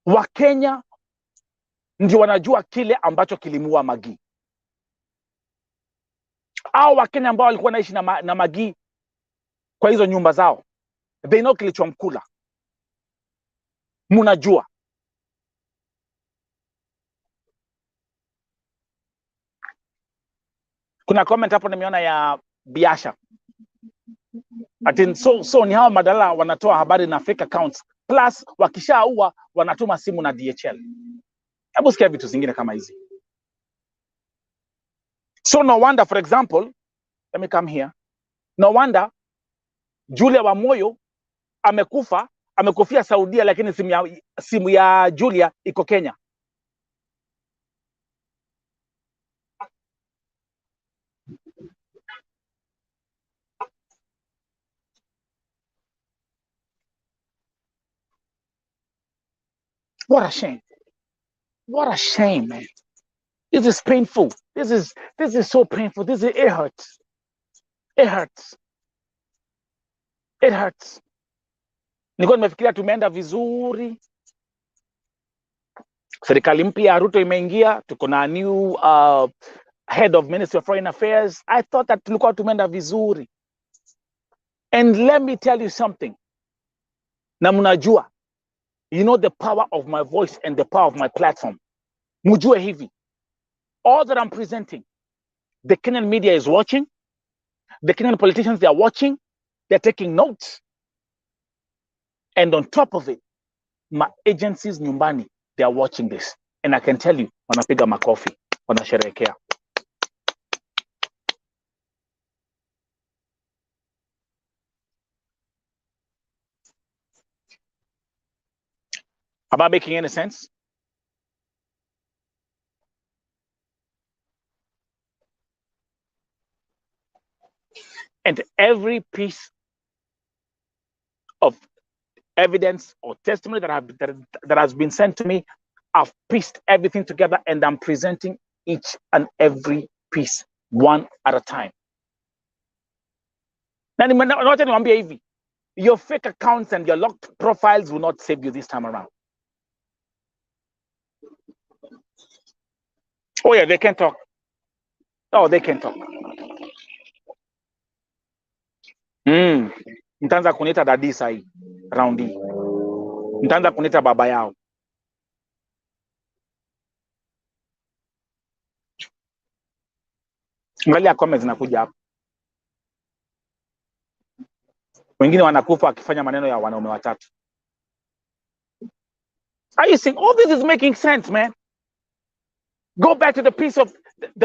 Wakenya ndio wanajua kile ambacho kilimuua Magi. Au Wakenya ambao walikuwa naishi na Magi kwa hizo nyumba zao, they know kilichomkula. Munajua. Kuna comment hapo nimeona ya Biasha. So ni hawa madala wanatoa habari na fake accounts, plus wakishaua wanatuma simu na DHL. Hebu sikia vitu zingine kama hizi. So no wonder, for example, let me come here. No wonder Julia wa Moyo amekufia Saudia, lakini simu ya Julia iko Kenya. What a shame. What a shame, man. This is painful. This is so painful. It hurts. It hurts. It hurts. Nilikuwa nimefikiria tumeenda vizuri. Serikali mpya ya Ruto imeingia, tuko na new head of Ministry of Foreign Affairs. I thought that tulikuwa tumeenda vizuri. And let me tell you something. Na mnajua, you know the power of my voice and the power of my platform. Mujue hivi. All that I'm presenting, the Kenyan media is watching. The Kenyan politicians, they are watching. They're taking notes. And on top of it, my agencies nyumbani, they are watching this. And I can tell you, wanapiga makofi, wanasherehekea. Am I making any sense? And every piece of evidence or testimony that has been sent to me, I've pieced everything together and I'm presenting each and every piece one at a time. Your fake accounts and your locked profiles will not save you this time around. Oh yeah, they can talk. Oh, they can talk. Mtaanza kuniita dadi sahi round hii. Mtaanza kuniita baba yao. Angalia comments zinakuja hapa. Wengine wanakufa akifanya maneno ya wanaume watatu. Are you seeing all this is making sense, man? Go back to the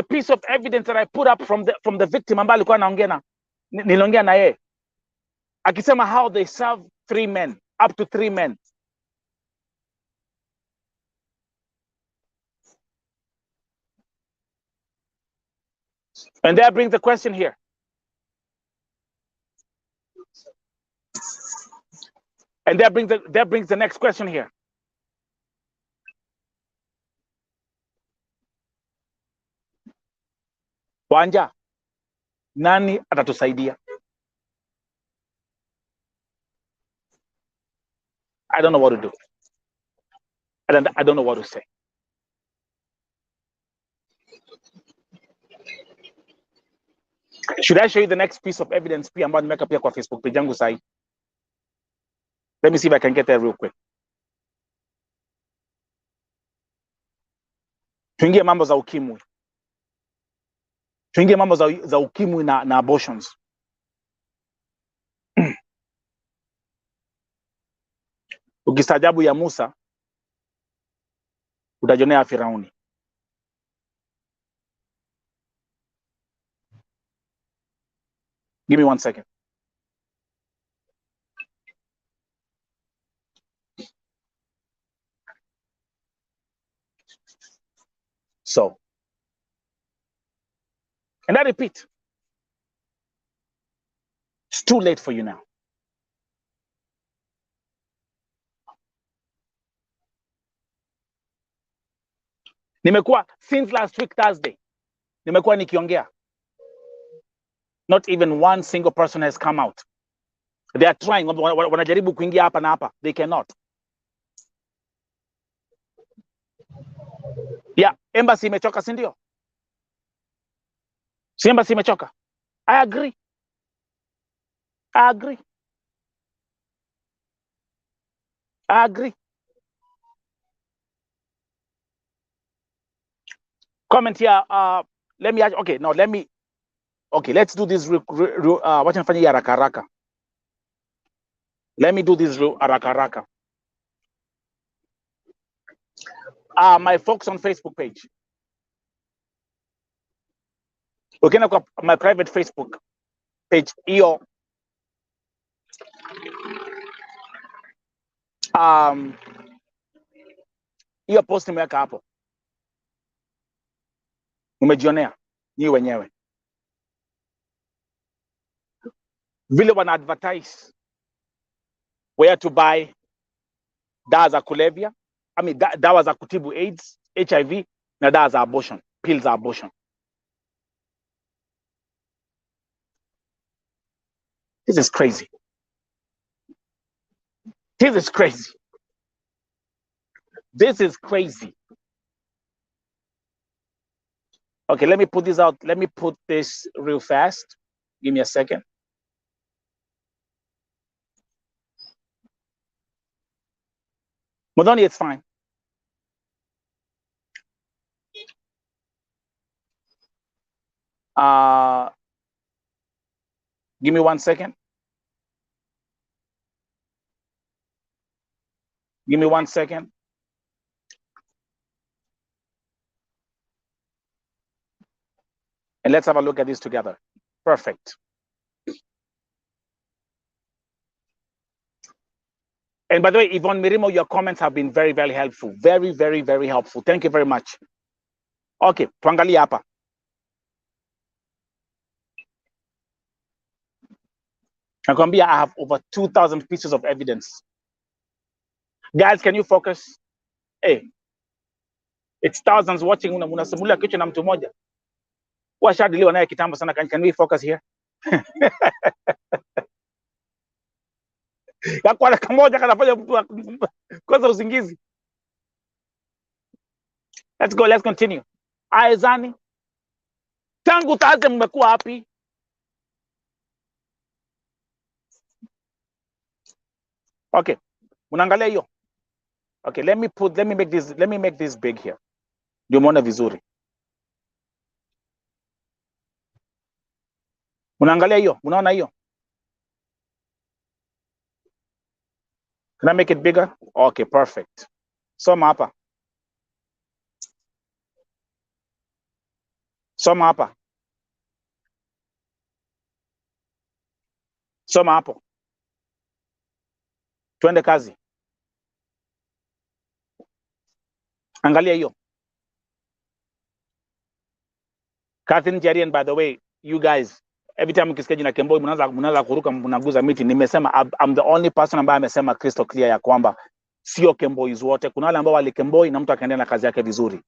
piece of evidence that I put up from the victim ambaye alikuwa niliongea na yeye. Akisema how they serve 3 men, up to 3 men. And that brings the question here. And that brings the next question here. Wanja, nani atatusaidia? I don't know what to do. I don't know what to say. Should I show you the next piece of evidence pia ambayo nimeweka pia kwa Facebook page yangu sahi? Let me see if I can get there real quick. Tuingie mambo za ukimwi. Tuingie mambo za ukimwi na abortions. Ukistaajabu ya Musa utajionea Firauni. Give me 1 second. So, and I repeat, it's too late for you now. Nimekuwa since last week Thursday, nimekuwa nikiongea. Not even one single person has come out. They are trying, wanajaribu kuingia hapa na hapa. They cannot. Yeah, embassy imechoka, si ndio? Si embassy imechoka. I agree. I agree. I agree. Comment here. Let me. Okay, no. Let me. Okay, let's do this. Wacha nifanye hii haraka haraka. Let me do this haraka haraka. My folks on Facebook page. Ukienda kwa my private Facebook page hiyo, hiyo post nimeweka hapo. Umejionea ni wenyewe vile wana advertise where to buy dawa za kulevya, I mean dawa za kutibu AIDS, HIV na dawa za abortion, pills za abortion. This is crazy. This is crazy. This is crazy. Okay, let me put this out. Let me put this real fast. Give me a second. Modoni, it's fine. Give me 1 second. Give me 1 second. And let's have a look at this together. Perfect. And by the way, Yvonne Mirimo, your comments have been very, very helpful. Very, very, very helpful. Thank you very much. Okay, tuangalie hapa. Nakwambia, I have over 2,000 pieces of evidence. Guys, can you focus? Hey, it's thousands watching. Unasimulia kichwa na mtu mmoja. Washadiliwa naye kitambo sana. Can we focus here? Kwa kamoja kanafanya mtu kosa usingizi. Let's go, let's continue. Aizani, tangu taze mmekuwa hapi. Okay, unaangalia hiyo. Okay, let me make this big here. Ndio muone vizuri. Unaangalia hiyo, unaona hiyo? Can I make it bigger? Okay, perfect. Soma hapa. Soma hapa. Soma hapo. Twende kazi. Angalia hiyo. Catherine Jarian, by the way, you guys, every time ukisikia jina Kemboi mnaanza kuruka mnaguza miti. Nimesema I'm the only person ambaye amesema crystal clear ya kwamba sio Kembois wote. Kuna wale ambao walikemboi na mtu akaendelea na kazi yake vizuri.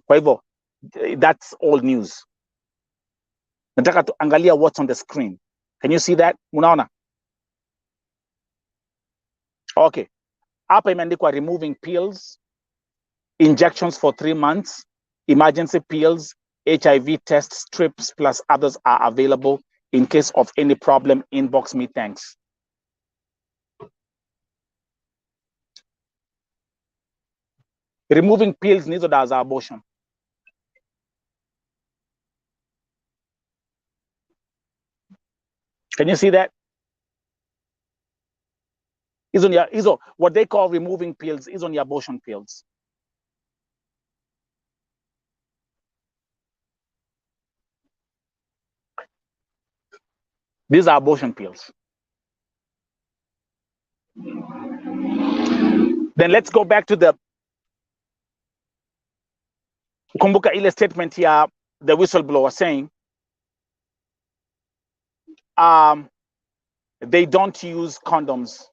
Kwa hivyo that's old news. Nataka tuangalia what's on the screen. Can you see that? Unaona? Okay. Hapa imeandikwa removing pills, injections for 3 months, emergency pills, HIV test strips plus others are available in case of any problem. Inbox me, thanks. Removing pills ni hizo dawa za abortion. Can you see that? Hizo what they call removing pills is on the abortion pills. These are abortion pills. Then let's go back to the kumbuka ile statement here, the whistleblower saying they don't use condoms.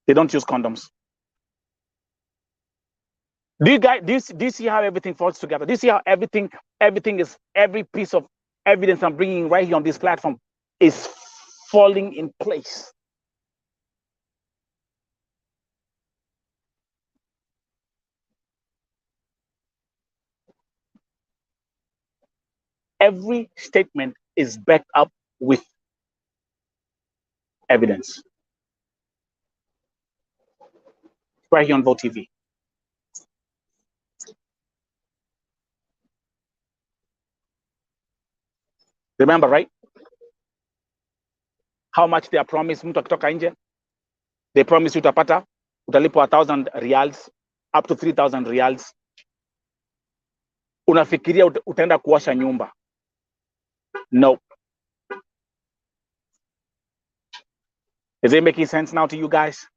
They don't use condoms. Do you see how everything falls together? Do you see how everything is, every piece of evidence I'm bringing right here on this platform is falling in place? Every statement is backed up with evidence. Right here on Vote TV. Remember, right? How much they are promised mtu akitoka nje? They promise you utapata, utalipwa 1,000 reals, up to 3,000 reals. Unafikiria utaenda kuosha nyumba. Nope. Is it making sense now to you guys?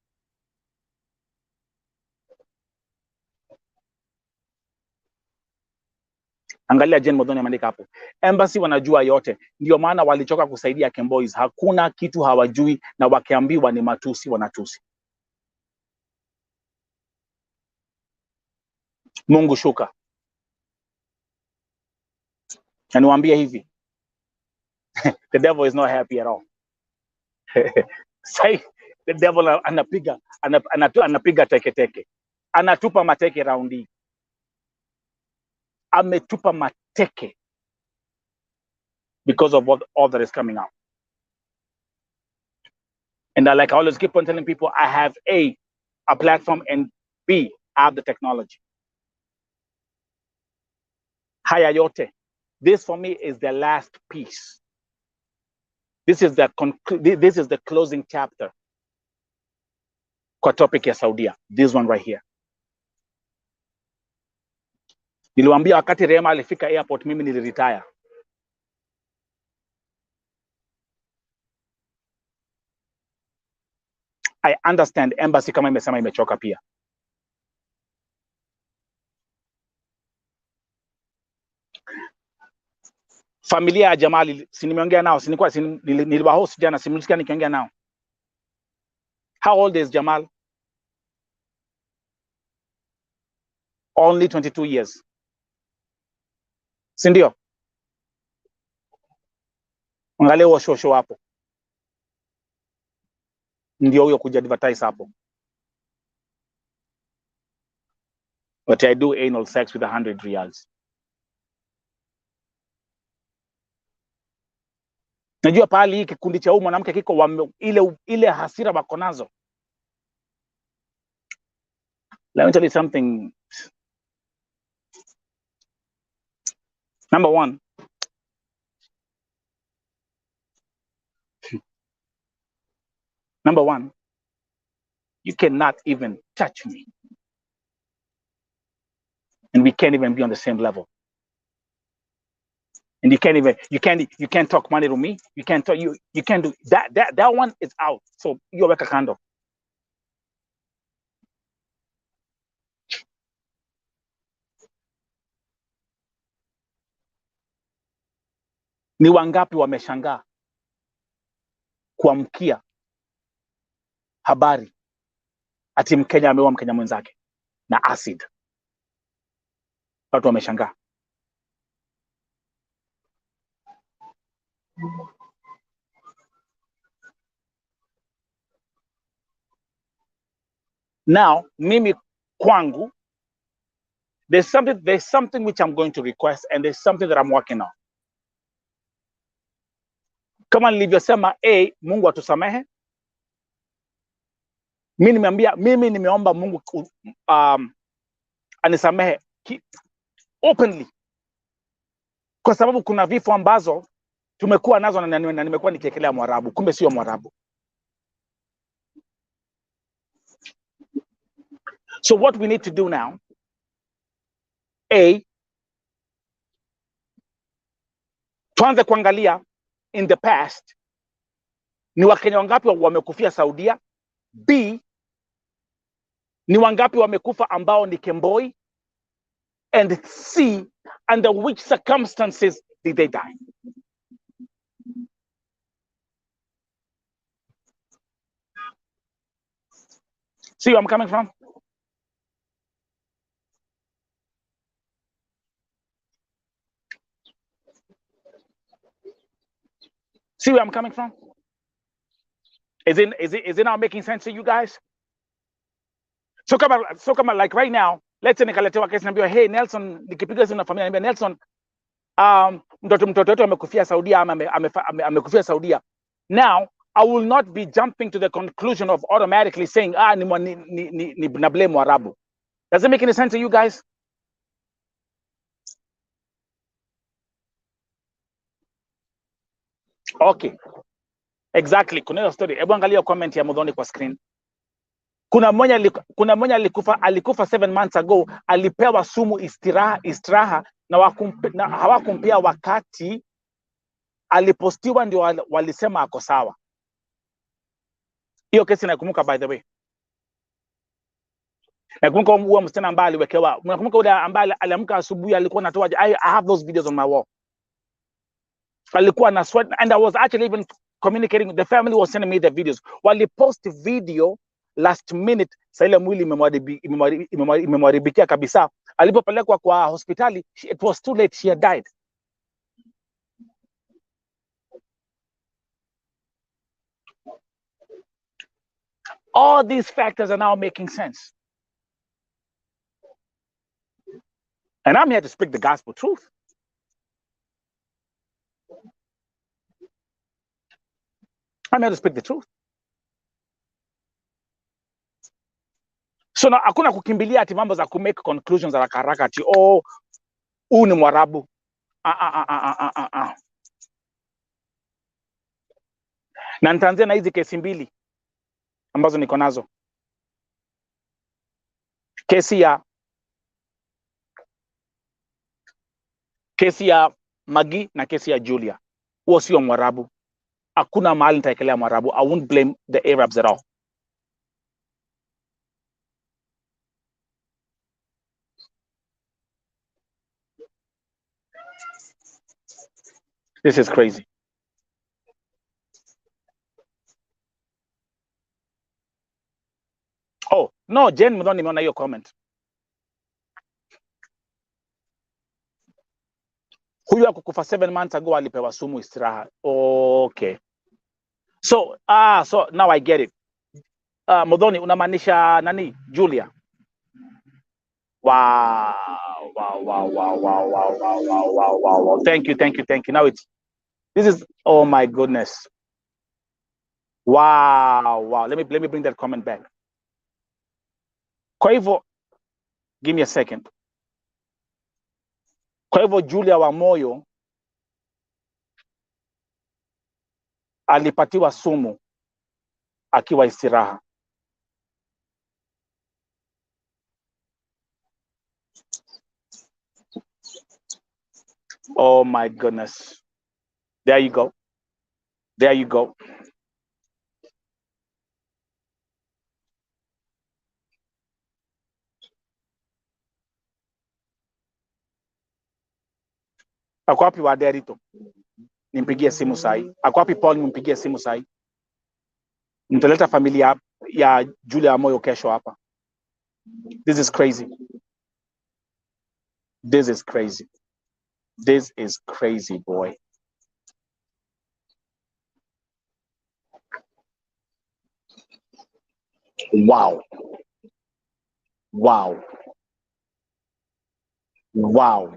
Angalia Jane Modoni ameandika hapo. Embassy wanajua yote. Ndio maana walichoka kusaidia Kemboys. Hakuna kitu hawajui na wakiambiwa ni matusi wanatusi. Mungu shuka. Na niwaambie hivi. The devil is not happy at all. Say the devil anapiga teke. Anatupa mateke raundi. Ametupa mateke because of all that is coming out. And I always keep on telling people, I have a platform, and B, I have the technology. Haya yote. This for me is the last piece. This is the closing chapter kwa topic ya Saudia. This one right here. Niliwaambia wakati Rema alifika airport, mimi niliretire. I understand embassy kama imesema imechoka pia. Familia ya Jamali, si nimeongea nao, niliwahost jana, simulisikia nikiongea nao. How old is Jamal? Only 22 years. Si ndio? Angalia huo shosho hapo. Ndio huyo kuja advertise hapo. But I do anal sex with 100 reals. Najua pahali hii kikundi cha huyu mwanamke kiko ile hasira wako nazo. Let me tell you something. Number one, you cannot even touch me. And we can't even be on the same level. And you can't talk money to me. You can't talk, you can't do that. That one is out. So you're like a candle. Ni wangapi wameshangaa kuamkia habari ati Mkenya ameua Mkenya mwenzake na acid? Watu wameshangaa. Now, mimi kwangu, there's something which I'm going to request, and there's something that I'm working on. Kama nilivyosema, Mungu atusamehe. Mimi nimeomba Mungu anisamehe openly, kwa sababu kuna vifo ambazo tumekuwa nazo na nimekuwa nikiekelea Mwarabu, kumbe sio Mwarabu. So what we need to do now, tuanze kuangalia in the past ni Wakenya wangapi wamekufia Saudia. B, ni wangapi wamekufa ambao ni Kemboi. And C, under which circumstances did they die? See where I'm coming from? See where I'm coming from? Is it now making sense to you guys? So come on, like right now, let's say nikaletewa kesi naambiwa, hey Nelson, nikipiga simu na familia naambia Nelson, mtoto wetu amekufia Saudia ama amekufia Saudia. Now, I will not be jumping to the conclusion of automatically saying ni blame Warabu. Does it make any sense to you guys? Okay. Exactly. Kuna hiyo story. Hebu angalia comment ya Mudhoni kwa screen. Kuna mmoja alikufa 7 months ago, alipewa sumu istiraha na hawakumpea wakati alipostiwa, ndio walisema ako sawa. Hiyo kesi nakumbuka, by the way. Nakumbuka huo msichana ambaye aliwekewa, nakumbuka yule ambaye aliamka asubuhi alikuwa anatoa, I have those videos on my wall. Alikuwa na sweat, and I was actually even communicating, the family was sending me the videos. Wali post video last minute, sasa ile mwili imemwaribikia kabisa. Alipopelekwa kwa hospitali, it was too late, she had died. All these factors are now making sense. And I'm here to speak the gospel truth. I'm here to speak the truth. So na hakuna kukimbilia ati mambo za kumake conclusions haraka haraka ati huu ni Mwarabu. Na nitaanzia na hizi kesi mbili ambazo niko nazo. Kesi ya Magi na kesi ya Julia. Huo sio Mwarabu. Hakuna mahali nitaekelea Mwarabu. I won't blame the Arabs at all. This is crazy. Oh, no, Jen Mudhoni nimeona hiyo comment. Huyu akukufa 7 months ago alipewa sumu istiraha. Okay. So now I get it. Mudhoni unamaanisha nani? Julia. Wow. Thank you. Now This is, oh my goodness. Wow. Let me bring that comment back. Kwa hivyo, give me a second. Kwa hivyo Julia wa Moyo alipatiwa sumu akiwa istiraha. Oh my goodness. There you go. There you go. Ako wapi Waderito? Nimpigie simu sahi. Ako wapi Paul? Nimpigie simu sahi. Nitaleta familia ya Julia Moyo kesho hapa. This is crazy. This is crazy. This is crazy, boy. Wow. Wow. Wow.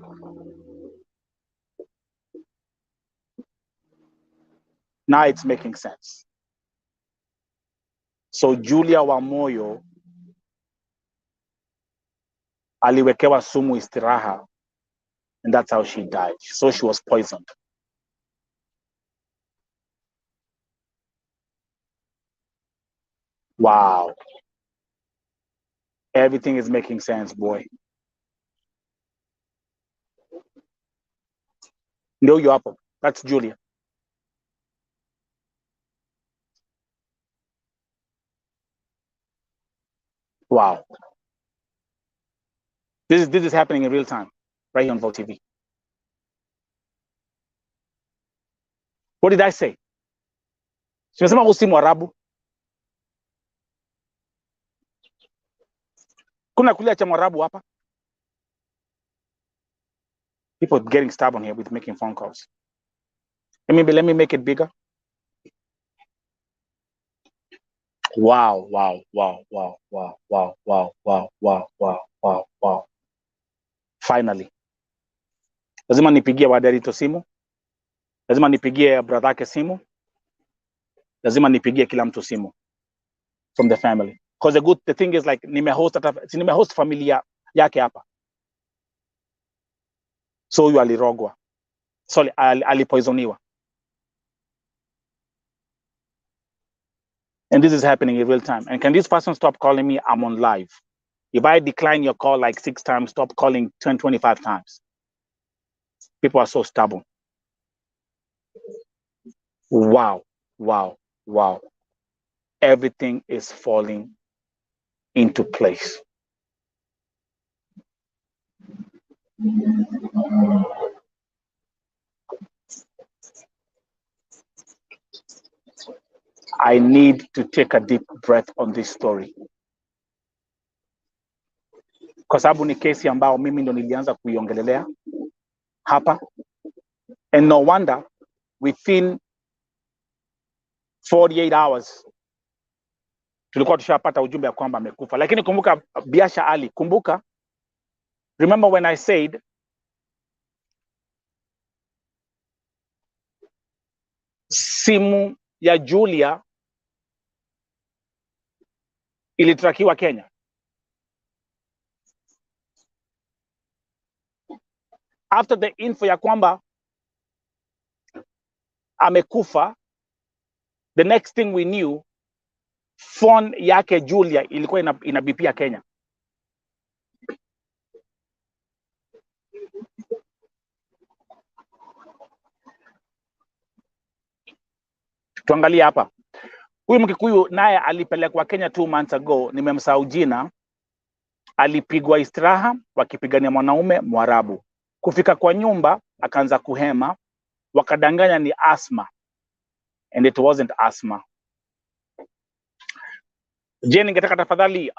Now it's making sense. So Julia wa Moyo aliwekewa sumu istiraha, and that's how she died. So she was poisoned. Wow. Everything is making sense, boy. Ndio hiyo hapo. That's Julia. Wow. This is happening in real time, right here on Vote TV. What did I say? Simesema usi Mwarabu. Kuna kulia cha Mwarabu hapa. People getting stubborn here with making phone calls. Let me make it bigger. Wow. Finally. Lazima nipigie Waderito simu. Lazima nipigie brother yake simu. Lazima nipigie kila mtu simu from the family. Because the thing is like nimehost familia yake hapa. So huyu alirogwa. Sorry, alipoisoniwa. And this is happening in real time. And can this person stop calling me? I'm on live. If I decline your call like 6 times, stop calling 10, 25 times. People are so stubborn. Wow. Everything is falling into place. I need to take a deep breath on this story. Kwa sababu ni kesi ambao mimi ndo nilianza kuiongelelea hapa. And no wonder within 48 hours tulikuwa tushapata ujumbe ya kwamba amekufa. Lakini kumbuka Biasha Ali, kumbuka, remember when I said simu ya Julia ilitrakiwa Kenya. After the info ya kwamba amekufa, the next thing we knew, phone yake Julia ilikuwa inabipia Kenya. Tuangalie hapa. Huyu Mkikuyu naye alipelekwa Kenya 2 months ago, nimemsahau jina. Alipigwa istiraha wakipigania mwanaume Mwarabu. Kufika kwa nyumba akaanza kuhema, wakadanganya ni asthma, and it wasn't asthma. Je, ningetaka tafadhali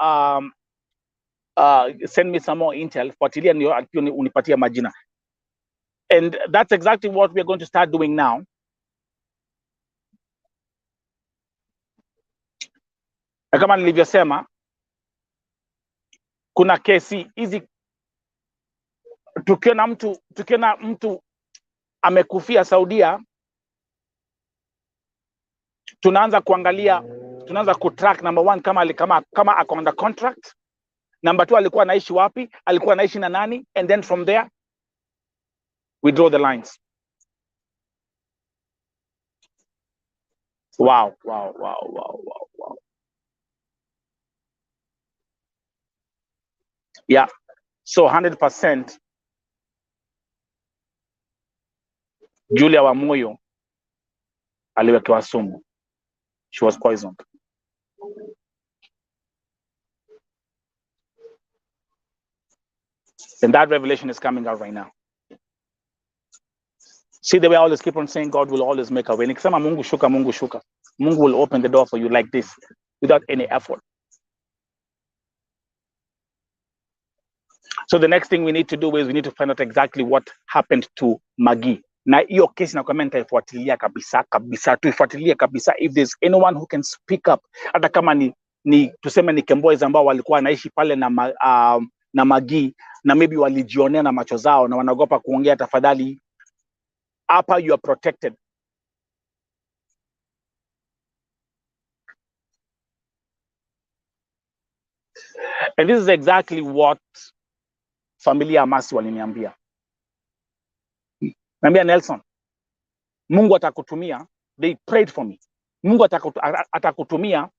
send me some more intel, fuatilia ndio unipatia majina. And that's exactly what we are going to start doing now. Na kama nilivyosema, kuna kesi hizi, tukiona mtu amekufia Saudia, tunaanza kuangalia, tunaanza kutrack number one, kama ako under contract. Number two, alikuwa anaishi wapi, alikuwa anaishi na nani, and then from there we draw the lines. Wow. Yeah, so 100% Julia Wamoyo aliwekewa sumu. She was poisoned. And that revelation is coming out right now. See the way I always keep on saying God will always make a way. Nikisema Mungu shuka, Mungu shuka. Mungu will open the door for you like this without any effort. So the next thing we need to do is we need to find out exactly what happened to Maggie. Na hiyo kesi nakwambia nitaifuatilia kabisa, tuifuatilie kabisa. If there's anyone who can speak up, hata kama ni tuseme ni Kemboys ambao walikuwa wanaishi pale na Maggie, na maybe walijionea na macho zao na wanaogopa kuongea, tafadhali, hapa you are protected. And this is exactly what familia Amasi waliniambia. Naambia Nelson, Mungu atakutumia. They prayed for me. Mungu atakutumia,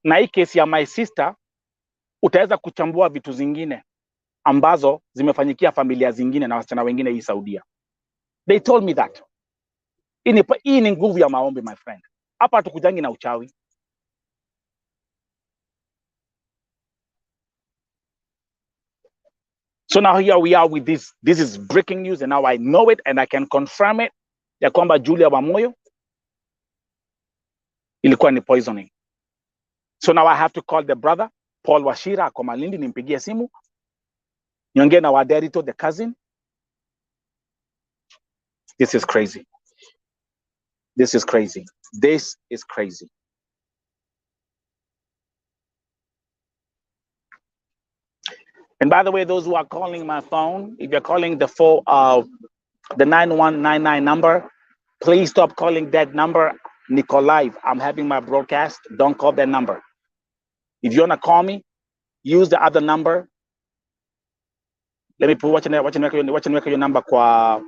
na hii kesi ya my sister utaweza kuchambua vitu zingine ambazo zimefanyikia familia zingine na wasichana wengine hii Saudia. They told me that. Hii ni nguvu ya maombi, my friend. Hapa hatukujangi na uchawi. So now here we are with this. This is breaking news, and now I know it and I can confirm it. Ya kwamba Julia Wamoyo ilikuwa ni poisoning. So now I have to call the brother Paul Washira ako Malindi, nimpigie simu niongee na Waderito, the cousin. This is crazy. This is crazy. This is crazy. And by the way, those who are calling my phone, if you're calling the 9199 number, please stop calling that number. Nikolai, I'm having my broadcast. Don't call that number. If you want to call me, use the other number. Let me put wacha niweke your number kwa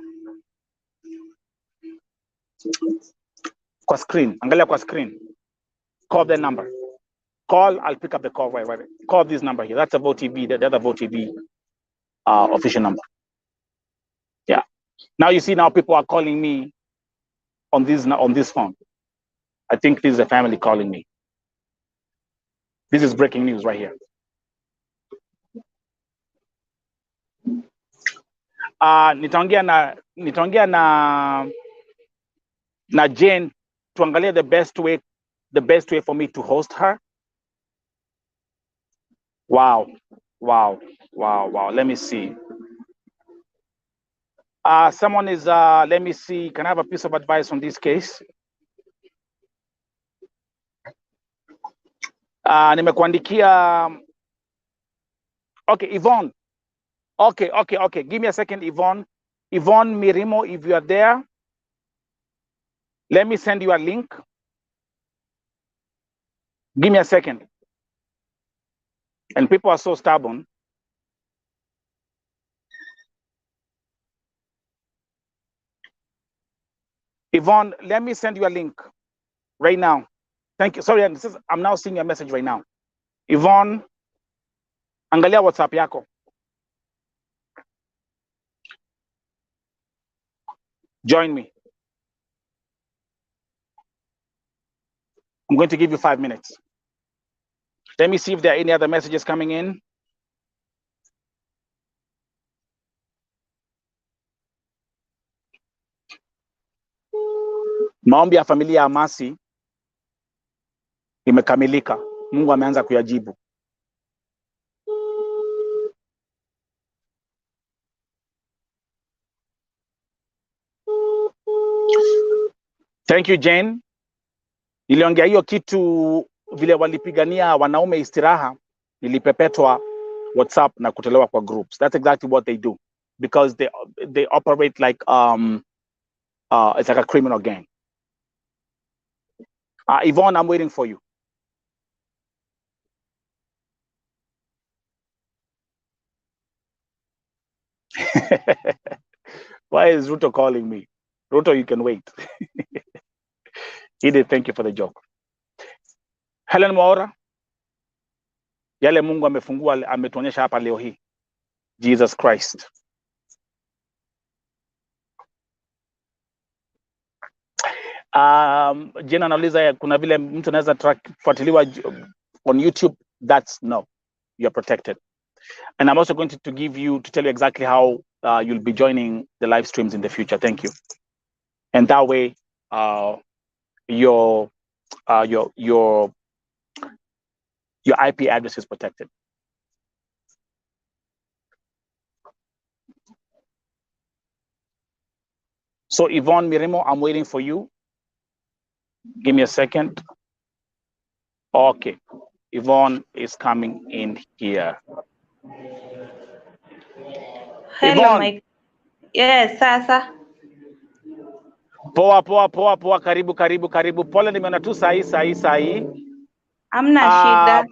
screen. Angalia kwa screen. Call that number. Call, I'll pick up the call right away. Call this number here. That's a Vote TV, the other Vote TV official number. Yeah. Now you see, now people are calling me on this phone. I think this is a family calling me. This is breaking news right here. Nitaongea na Jane tuangalie the best way for me to host her. Wow. Let me see. Someone is let me see. Can I have a piece of advice on this case? Nimekuandikia. Okay, Yvonne. Okay. Give me a second, Yvonne. Yvonne Mirimo, if you are there, let me send you a link. Give me a second. And people are so stubborn. Yvonne, let me send you a link right now. Thank you. Sorry, I'm now seeing your message right now. Yvonne, angalia WhatsApp yako. Join me. I'm going to give you 5 minutes. Let me see if there are any other messages coming in. Maombi ya familia Amasi imekamilika. Mungu ameanza kuyajibu. Thank you, Jane. Niliongea hiyo kitu vile walipigania wanaume istiraha, ilipepetwa WhatsApp na kutolewa kwa groups. That's exactly what they do, because they operate like it's like a criminal gang. Yvonne, I'm waiting for you. Why is Ruto calling me? Ruto, you can wait. He did thank you for the joke. Helen Mwaura, yale Mungu amefungua ametuonyesha hapa leo hii. Jesus Christ. Jena anauliza kuna vile mtu anaweza fuatiliwa on YouTube. That's no. You're protected. And I'm also going to give you, to tell you exactly how you'll be joining the live streams in the future. Thank you. And that way, your IP address is protected. So Yvonne Mirimo, I'm waiting for you. Give me a second. Okay, Yvonne is coming in here. Hello, Yvonne. Mike. Yes, sasa. Poa, karibu. Pole nimeona tu sahi. Amna shida.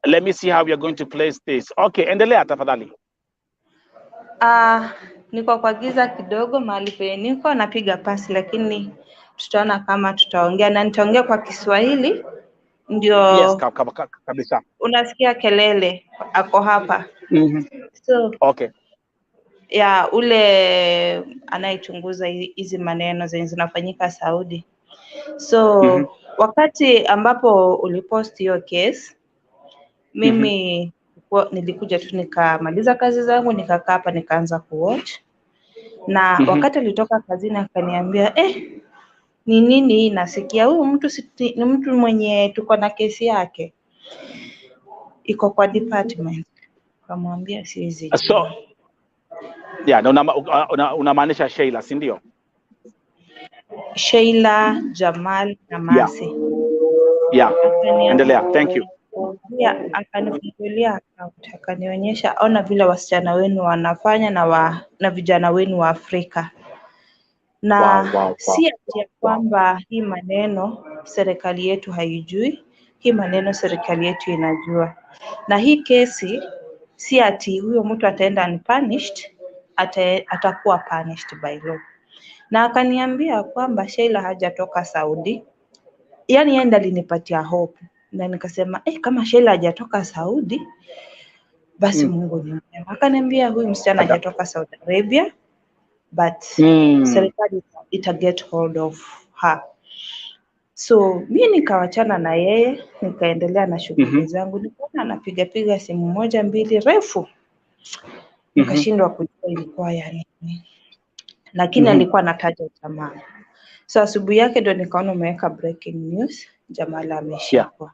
Let me see how we are going to place this. Okay, endelea tafadhali. Niko kwa giza kidogo mahali penye niko napiga pasi, lakini tutaona kama tutaongea, na nitaongea kwa Kiswahili ndio. Yes, kabisa. Unasikia kelele ako hapa. So, okay. Ya ule anayechunguza hizi maneno zenye zinafanyika Saudi. So, wakati ambapo ulipost hiyo case, mimi nilikuja tu nikamaliza kazi zangu, nikakaa hapa nikaanza kuwatch. Na wakati alitoka kazini akaniambia, ni nini nasikia huyu mtu ni mtu mwenye tuko na kesi yake iko kwa department. Kamwambia siwezi. So yeah, unamaanisha Sheila, si ndio? Sheila Jamal na Masi. Yeah. Endelea. Thank you. Yeah, akanifungulia account, akanionyesha ona vile wasichana wenu wanafanya na vijana wenu wa Afrika. Na wow. Si ati kwamba hii maneno serikali yetu haijui, hii maneno serikali yetu inajua. Na hii kesi si ati huyo mtu ataenda unpunished, atakuwa punished by law. Na akaniambia kwamba Sheila hajatoka Saudi. Yaani yeye ndiye alinipatia hope. Na nikasema kama Sheila hajatoka Saudi basi Mungu ni mwema. Akaniambia huyu msichana hajatoka Saudi Arabia, but serikali ita get hold of her. So mimi nikawachana na yeye, nikaendelea na shughuli zangu. Nikaona anapiga simu moja mbili refu. Nikashindwa kujua ilikuwa ya nini. Lakini alikuwa anataja jamaa. So asubuhi yake ndio nikaona umeweka breaking news, Jamal ameshikwa.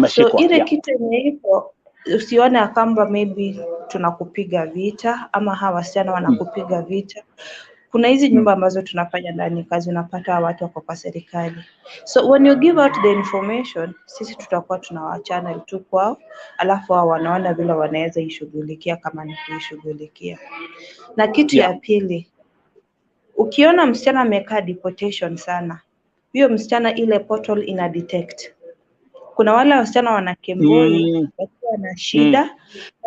So ile kitu ipo, usione kwamba maybe tunakupiga vita ama hawa wasichana wanakupiga vita. Kuna hizi nyumba ambazo tunafanya ndani kazi, unapata watu wako kwa serikali. So when you give out the information, sisi tutakuwa tunawachana tu kwao, alafu wao wanaona vile wanaweza ishughulikia kama ni kuishughulikia. Na kitu ya pili, ukiona msichana amekaa deportation sana, hiyo msichana ile portal ina detect. Kuna wale wasichana wana kemboi, wakiwa na shida,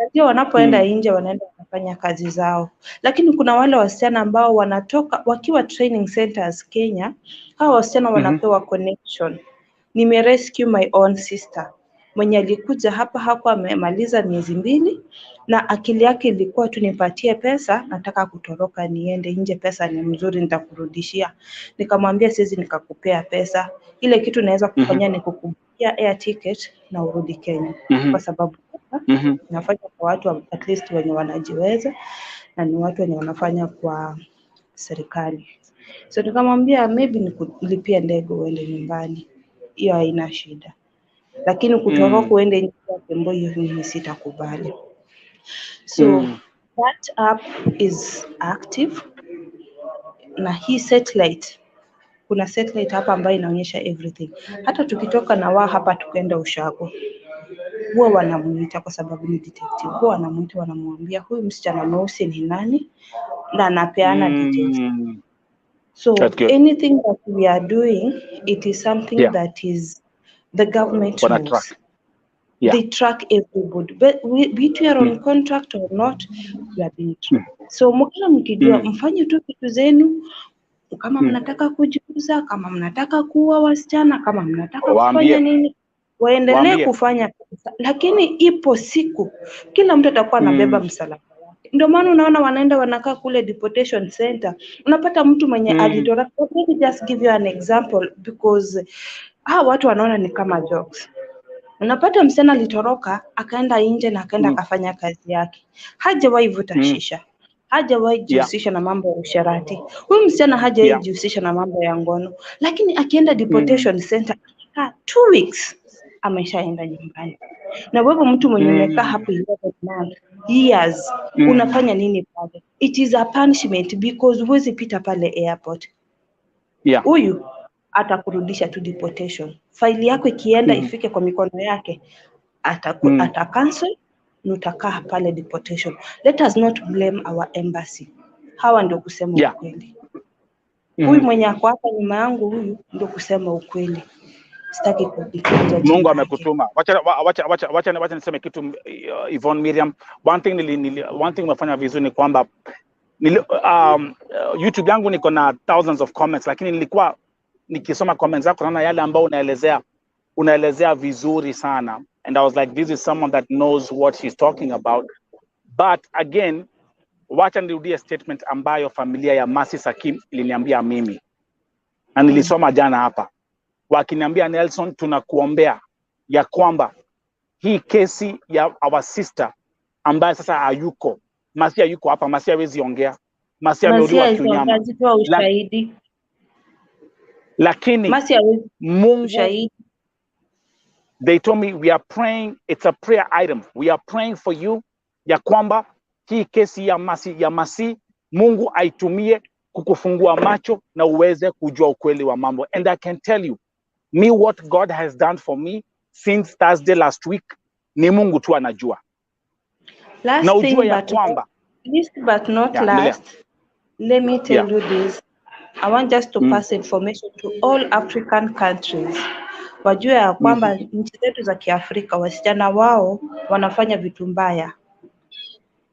ndio wanapoenda nje wanaenda wanafanya kazi zao. Lakini kuna wale wasichana ambao wanatoka wakiwa training centers Kenya, hao wasichana wanapewa connection. Rescue my own sister. Mwenye alikuja hapa hakuwa amemaliza miezi 2 na akili yake ilikuwa tu nipatie pesa, nataka kutoroka niende nje, pesa ni mzuri nitakurudishia. Nikamwambia siwezi nikakupea pesa. Ile kitu naweza kufanya ni kukubukia air ticket na urudi Kenya. Kwa sababu nafanya kwa watu at least wenye wanajiweza na ni watu wenye wanafanya kwa serikali. So nikamwambia maybe nikulipia ndege uende nyumbani. Hiyo haina shida. Lakini kutoroka uende nje ya Kembo hiyo mimi sitakubali. So that app is active. Na hii satellite, kuna satellite hapa ambayo inaonyesha everything. Hata tukitoka na wao hapa tukaenda Ushago, huwa wanamuita kwa sababu ni detective. Huwa wanamuita, wanamwambia huyu msichana mweusi ni nani na anapeana details. So That's good. anything that we are doing, it is something Yeah. that is the government On a track. knows. Yeah. They track everybody, but be it you are on contract or not, you are being tracked. So mkila mkijua mfanye tu vitu zenu, kama mnataka kujiuza, kama mnataka kuua wasichana, kama mnataka kufanya nini, waendelee kufanya kabisa. Lakini ipo siku kila mtu atakuwa anabeba msalaba wake. Ndio maana unaona wanaenda wanakaa kule deportation center. Unapata mtu mwenye alitoka. Let me just give you an example because watu wanaona ni kama jokes. Unapata msichana alitoroka akaenda nje na akaenda akafanya kazi yake. Hajawahi vuta shisha. Hajawahi jihusisha na mambo ya usherati. Huyu msichana hajawahi jihusisha na mambo ya ngono. Lakini akienda deportation center 2 weeks ameshaenda nyumbani. Na wewe mtu mwenye umekaa hapo 11 months, years, unafanya nini pale? It is a punishment because huwezi pita pale airport. Huyu atakurudisha tu deportation. Faili yako ikienda ifike kwa mikono yake, ata cancel na utakaa pale deportation. Let us not blame our embassy. Hawa ndio kusema ukweli. Huyu mwenye ako hapa nyuma yangu huyu ndio kusema ukweli. Sitaki kujifunza. Mungu amekutuma. Wacha niseme kitu Yvonne Miriam. One thing umefanya vizuri ni kwamba YouTube yangu niko na thousands of comments, lakini nilikuwa nikisoma comments zako naona yale ambao unaelezea vizuri sana, and I was like, this is someone that knows what she's talking about. But again, wacha nirudie statement ambayo familia ya Mercy Sakim iliniambia mimi, na nilisoma jana hapa, wakiniambia Nelson, tunakuombea ya kwamba hii kesi ya our sister ambaye sasa hayuko, Mercy hayuko hapa, Mercy hawezi ongea, Mercy ameuliwa kiunyama, lakini Mungu, they told me we are praying, it's a prayer item, we are praying for you, ya kwamba hii kesi ya Mercy Mungu aitumie kukufungua macho na uweze kujua ukweli wa mambo. And I can tell you, me what God has done for me since Thursday last week, ni Mungu tu anajua. Last thing, but not last, let me tell you this. I want just to pass information to all African countries. Wajue ya kwamba nchi zetu za Kiafrika wasichana wao wanafanya vitu mbaya.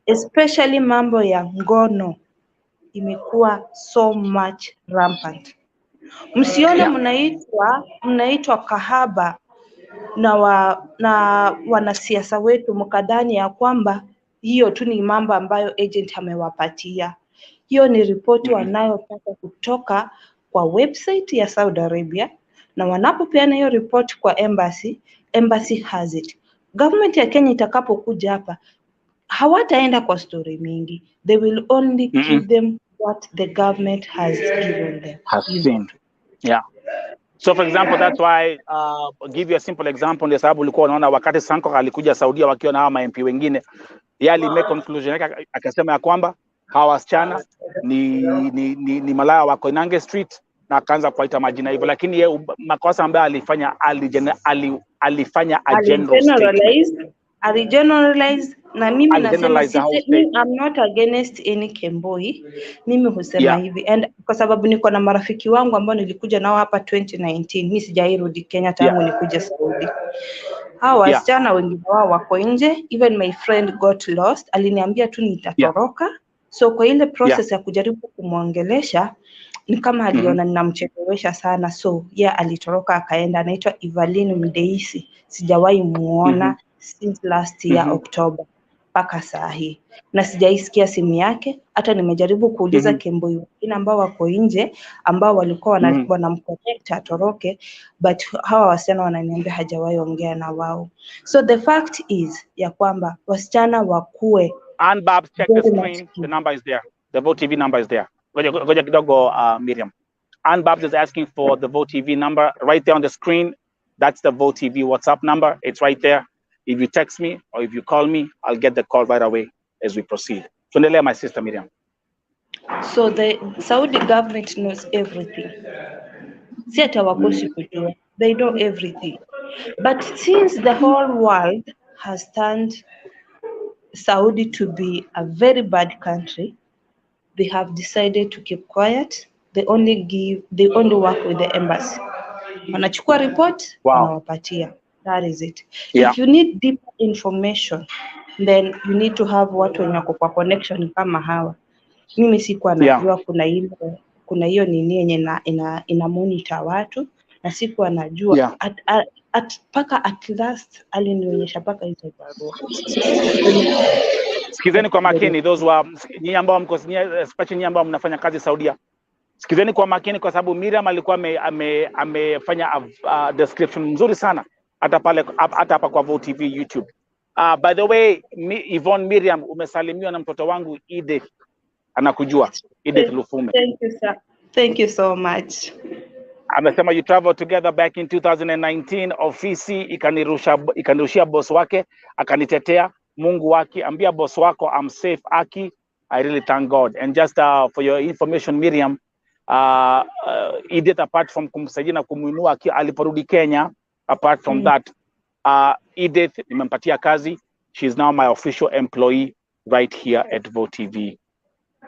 Especially mambo ya ngono imekuwa so much rampant. Msione mnaitwa kahaba na wanasiasa wetu mkadhani ya kwamba hiyo tu ni mambo ambayo agent amewapatia. Hiyo ni ripoti wanayopata kutoka kwa website ya Saudi Arabia, na wanapopeana hiyo report kwa embassy has it. Government ya Kenya itakapokuja hapa hawataenda kwa story mingi. They will only give them what the government has given them. Has seen. Yeah. So for example, that's why give you a simple example, ndio sababu ulikuwa unaona wakati Sankor alikuja Saudia wakiwa na hawa MP wengine, yali make conclusion yake akasema ya kwamba hawa wasichana ni malaya wako Inange Street, na akaanza kuita majina hivyo, lakini yeye makosa ambayo alifanya generalize na mimi nasema I'm not against any Kemboi. Mimi husema hivi, and kwa sababu niko na marafiki wangu ambao nilikuja nao hapa 2019, mimi sijairudi Kenya tangu nikuja Saudi. Hawa wasichana wengine wao wako nje, even my friend got lost, aliniambia tu nitatoroka. So kwa ile process ya kujaribu kumwongelesha ni kama aliona ninamchelewesha sana, so alitoroka akaenda. Anaitwa Evelyn Mdeisi, sijawahi muona since last year October mpaka saa hii, na sijaisikia simu yake. Hata nimejaribu kuuliza Kemboi wengine ambao wako nje ambao walikuwa wanamconnect atoroke, but hawa wasichana wananiambia hajawahi ongea na wao. So the fact is ya kwamba wasichana wakue. And Bob, check the screen, the number is there, the Vote TV number is there. Goja kidogo Miriam. And Bob is asking for the Vote TV number right there on the screen. That's the Vote TV WhatsApp number. It's right there. If you text me or if you call me, I'll get the call right away as we proceed. So, my sister Miriam. So the Saudi government knows everything. They know everything. But since the whole world has turned Saudi to be a very bad country, they have decided to keep quiet they only work with the embassy. Wanachukua report, Wow. wanawapatia. That is it. Yeah. If you need deeper information, then you need to have watu wenye wako kwa connection kama hawa. Mimi sikuwa najua kuna hiyo nini yenye ina monitor watu, na sikuwa najua paka at last alinionyesha paka hizo barua. Sikizeni kwa makini, those were nyinyi ambao mko especially nyinyi ambao mnafanya kazi Saudia. Sikizeni kwa makini, kwa sababu Miriam alikuwa amefanya description nzuri sana hata hapa kwa VOTV YouTube. By the way, Yvonne Miriam, umesalimiwa na mtoto wangu Edith, anakujua Edith Lufume. Thank you sir. Thank you so much. Amesema you traveled together back in 2019. Ofisi ikanirushia boss wake, akanitetea. Mungu wake, ambia boss wako I'm safe Aki. I really thank God. And just for your information Miriam, Edith apart from kumsaidia na kumuinua aliporudi Kenya, apart from that, Edith nimempatia kazi. She's now my official employee right here at VOTV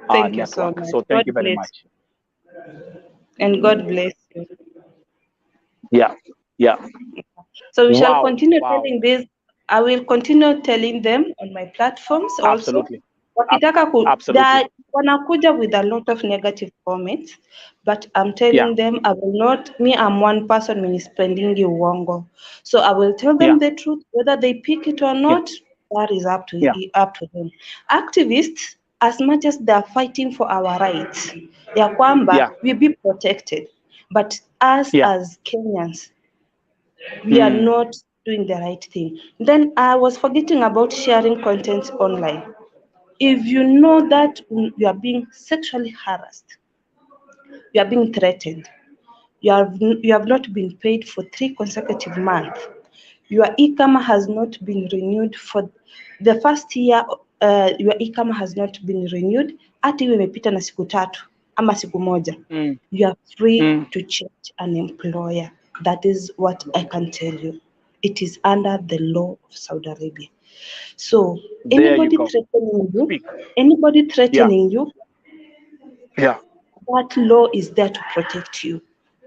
Thank you network. so much. So thank you very much. And God bless you. Yeah. So we shall continue telling this. I will continue telling them on my platforms also. Absolutely. Wakitaka wanakuja with a lot of negative comments, but I'm telling them I will not, I'm one person mini spending uongo. So I will tell them the truth, whether they pick it or not, that is up to them. Activists, as much as they are fighting for our rights, ya kwamba we be protected, but us as Kenyans, we are not doing the right thing. Then I was forgetting about sharing content online. If you know that you are being sexually harassed, you are being threatened, you have not been paid for 3 consecutive months, your e-kama has not been renewed for the first year, your e-kama has not been renewed, hata iwe imepita na siku 3 ama siku moja, you are free to change an employer. That is what I can tell you. It is under the law of Saudi Arabia. So anybody threatening you, that law is there to protect you.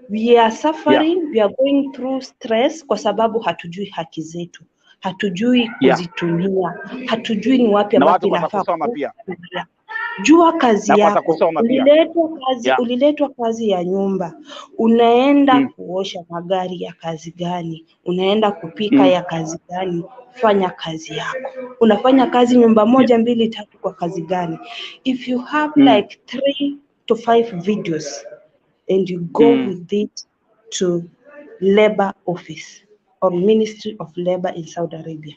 We are suffering, we are going through stress kwa sababu hatujui haki zetu, hatujui kuzitumia, hatujui ni wapi ambapo inafaa. Jua kazi yako, uliletwa kazi ya nyumba, unaenda kuosha magari ya kazi gani, unaenda kupika ya kazi gani, fanya kazi yako. Unafanya kazi nyumba 1, 2, 3 kwa kazi gani? If you have like 3 to 5 videos and you go with it to labor office or Ministry of Labor in Saudi Arabia,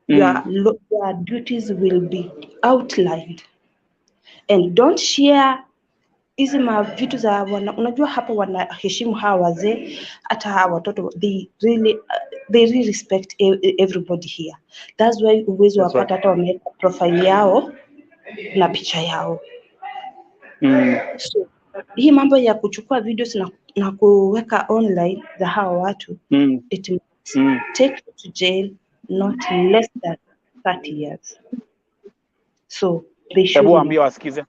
your duties will be outlined. And don't share hizi vitu za unajua hapa wanaheshimu hawa wazee, hata hawa watoto, they really respect everybody here. That's why uwezo wapata hata wameweka profile yao na picha yao. So hii mambo ya kuchukua videos na kuweka online za hawa watu, it must take you to jail not less than 30 years. So they should wasikize.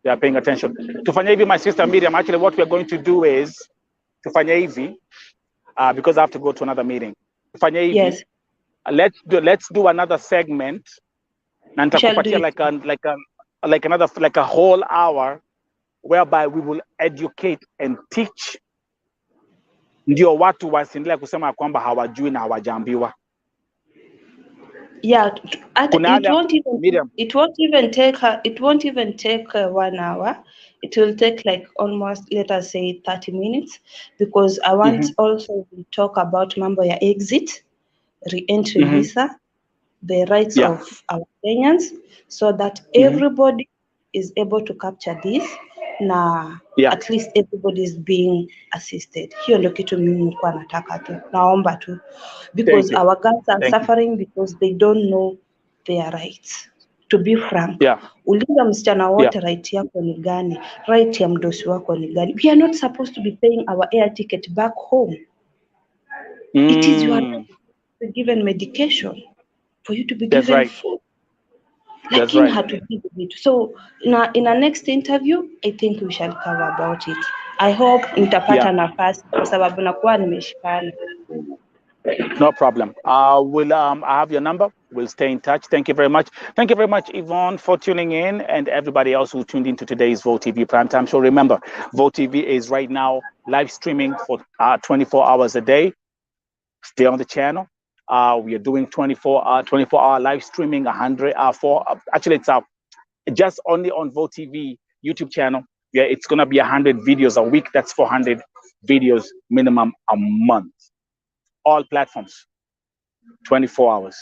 They are paying attention. Tufanya hivi, my sister Miriam, actually what we are going to do is tufanya hivi, because I have to go to another meeting. Tufanya hivi, let's do another segment, na nitakupatia like a whole hour whereby we will educate and teach, ndio watu wasiendelee kusema kwamba hawajui na hawajaambiwa. Yeah, it won't even take 1 hour. It will take like almost, let us say 30 minutes, because I want also to talk about mambo ya exit, re-entry visa, the rights of our Kenyans, so that everybody is able to capture this, na at least everybody is being assisted. Hiyo ndio kitu mimi nilikuwa nataka tu, naomba tu, because our girls are suffering because they don't know their rights. To be frank, uliza msichana wote right yako ni gani, right ya mdosi wako ni gani. We are not supposed to be paying our air ticket back home. It is your right to be given medication, for you to be given food. lakini right. hatujui vitu. So in a next interview I think we shall cover about it. I hope nitapata nafasi kwa sababu nakuwa nimeshikana. No problem. I have your number. We'll stay in touch. Thank you very much. Thank you very much, Yvonne, for tuning in, and everybody else who tuned into today's Vote TV Primetime Show. Remember, Vote TV is right now live streaming for 24 hours a day. Stay on the channel. We are doing 24-hour live streaming. 100 actually it's just only on Vote TV YouTube channel. Yeah, it's gonna be 100 videos a week. That's 400 videos minimum a month. All platforms, 24 hours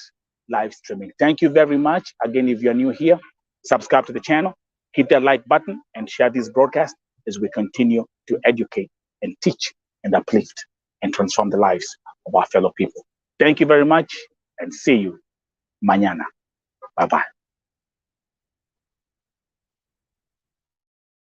live streaming. Thank you very much. Again, if you're new here, subscribe to the channel, hit that like button, and share this broadcast as we continue to educate and teach and uplift and transform the lives of our fellow people. Thank you very much, and see you mañana. Bye-bye.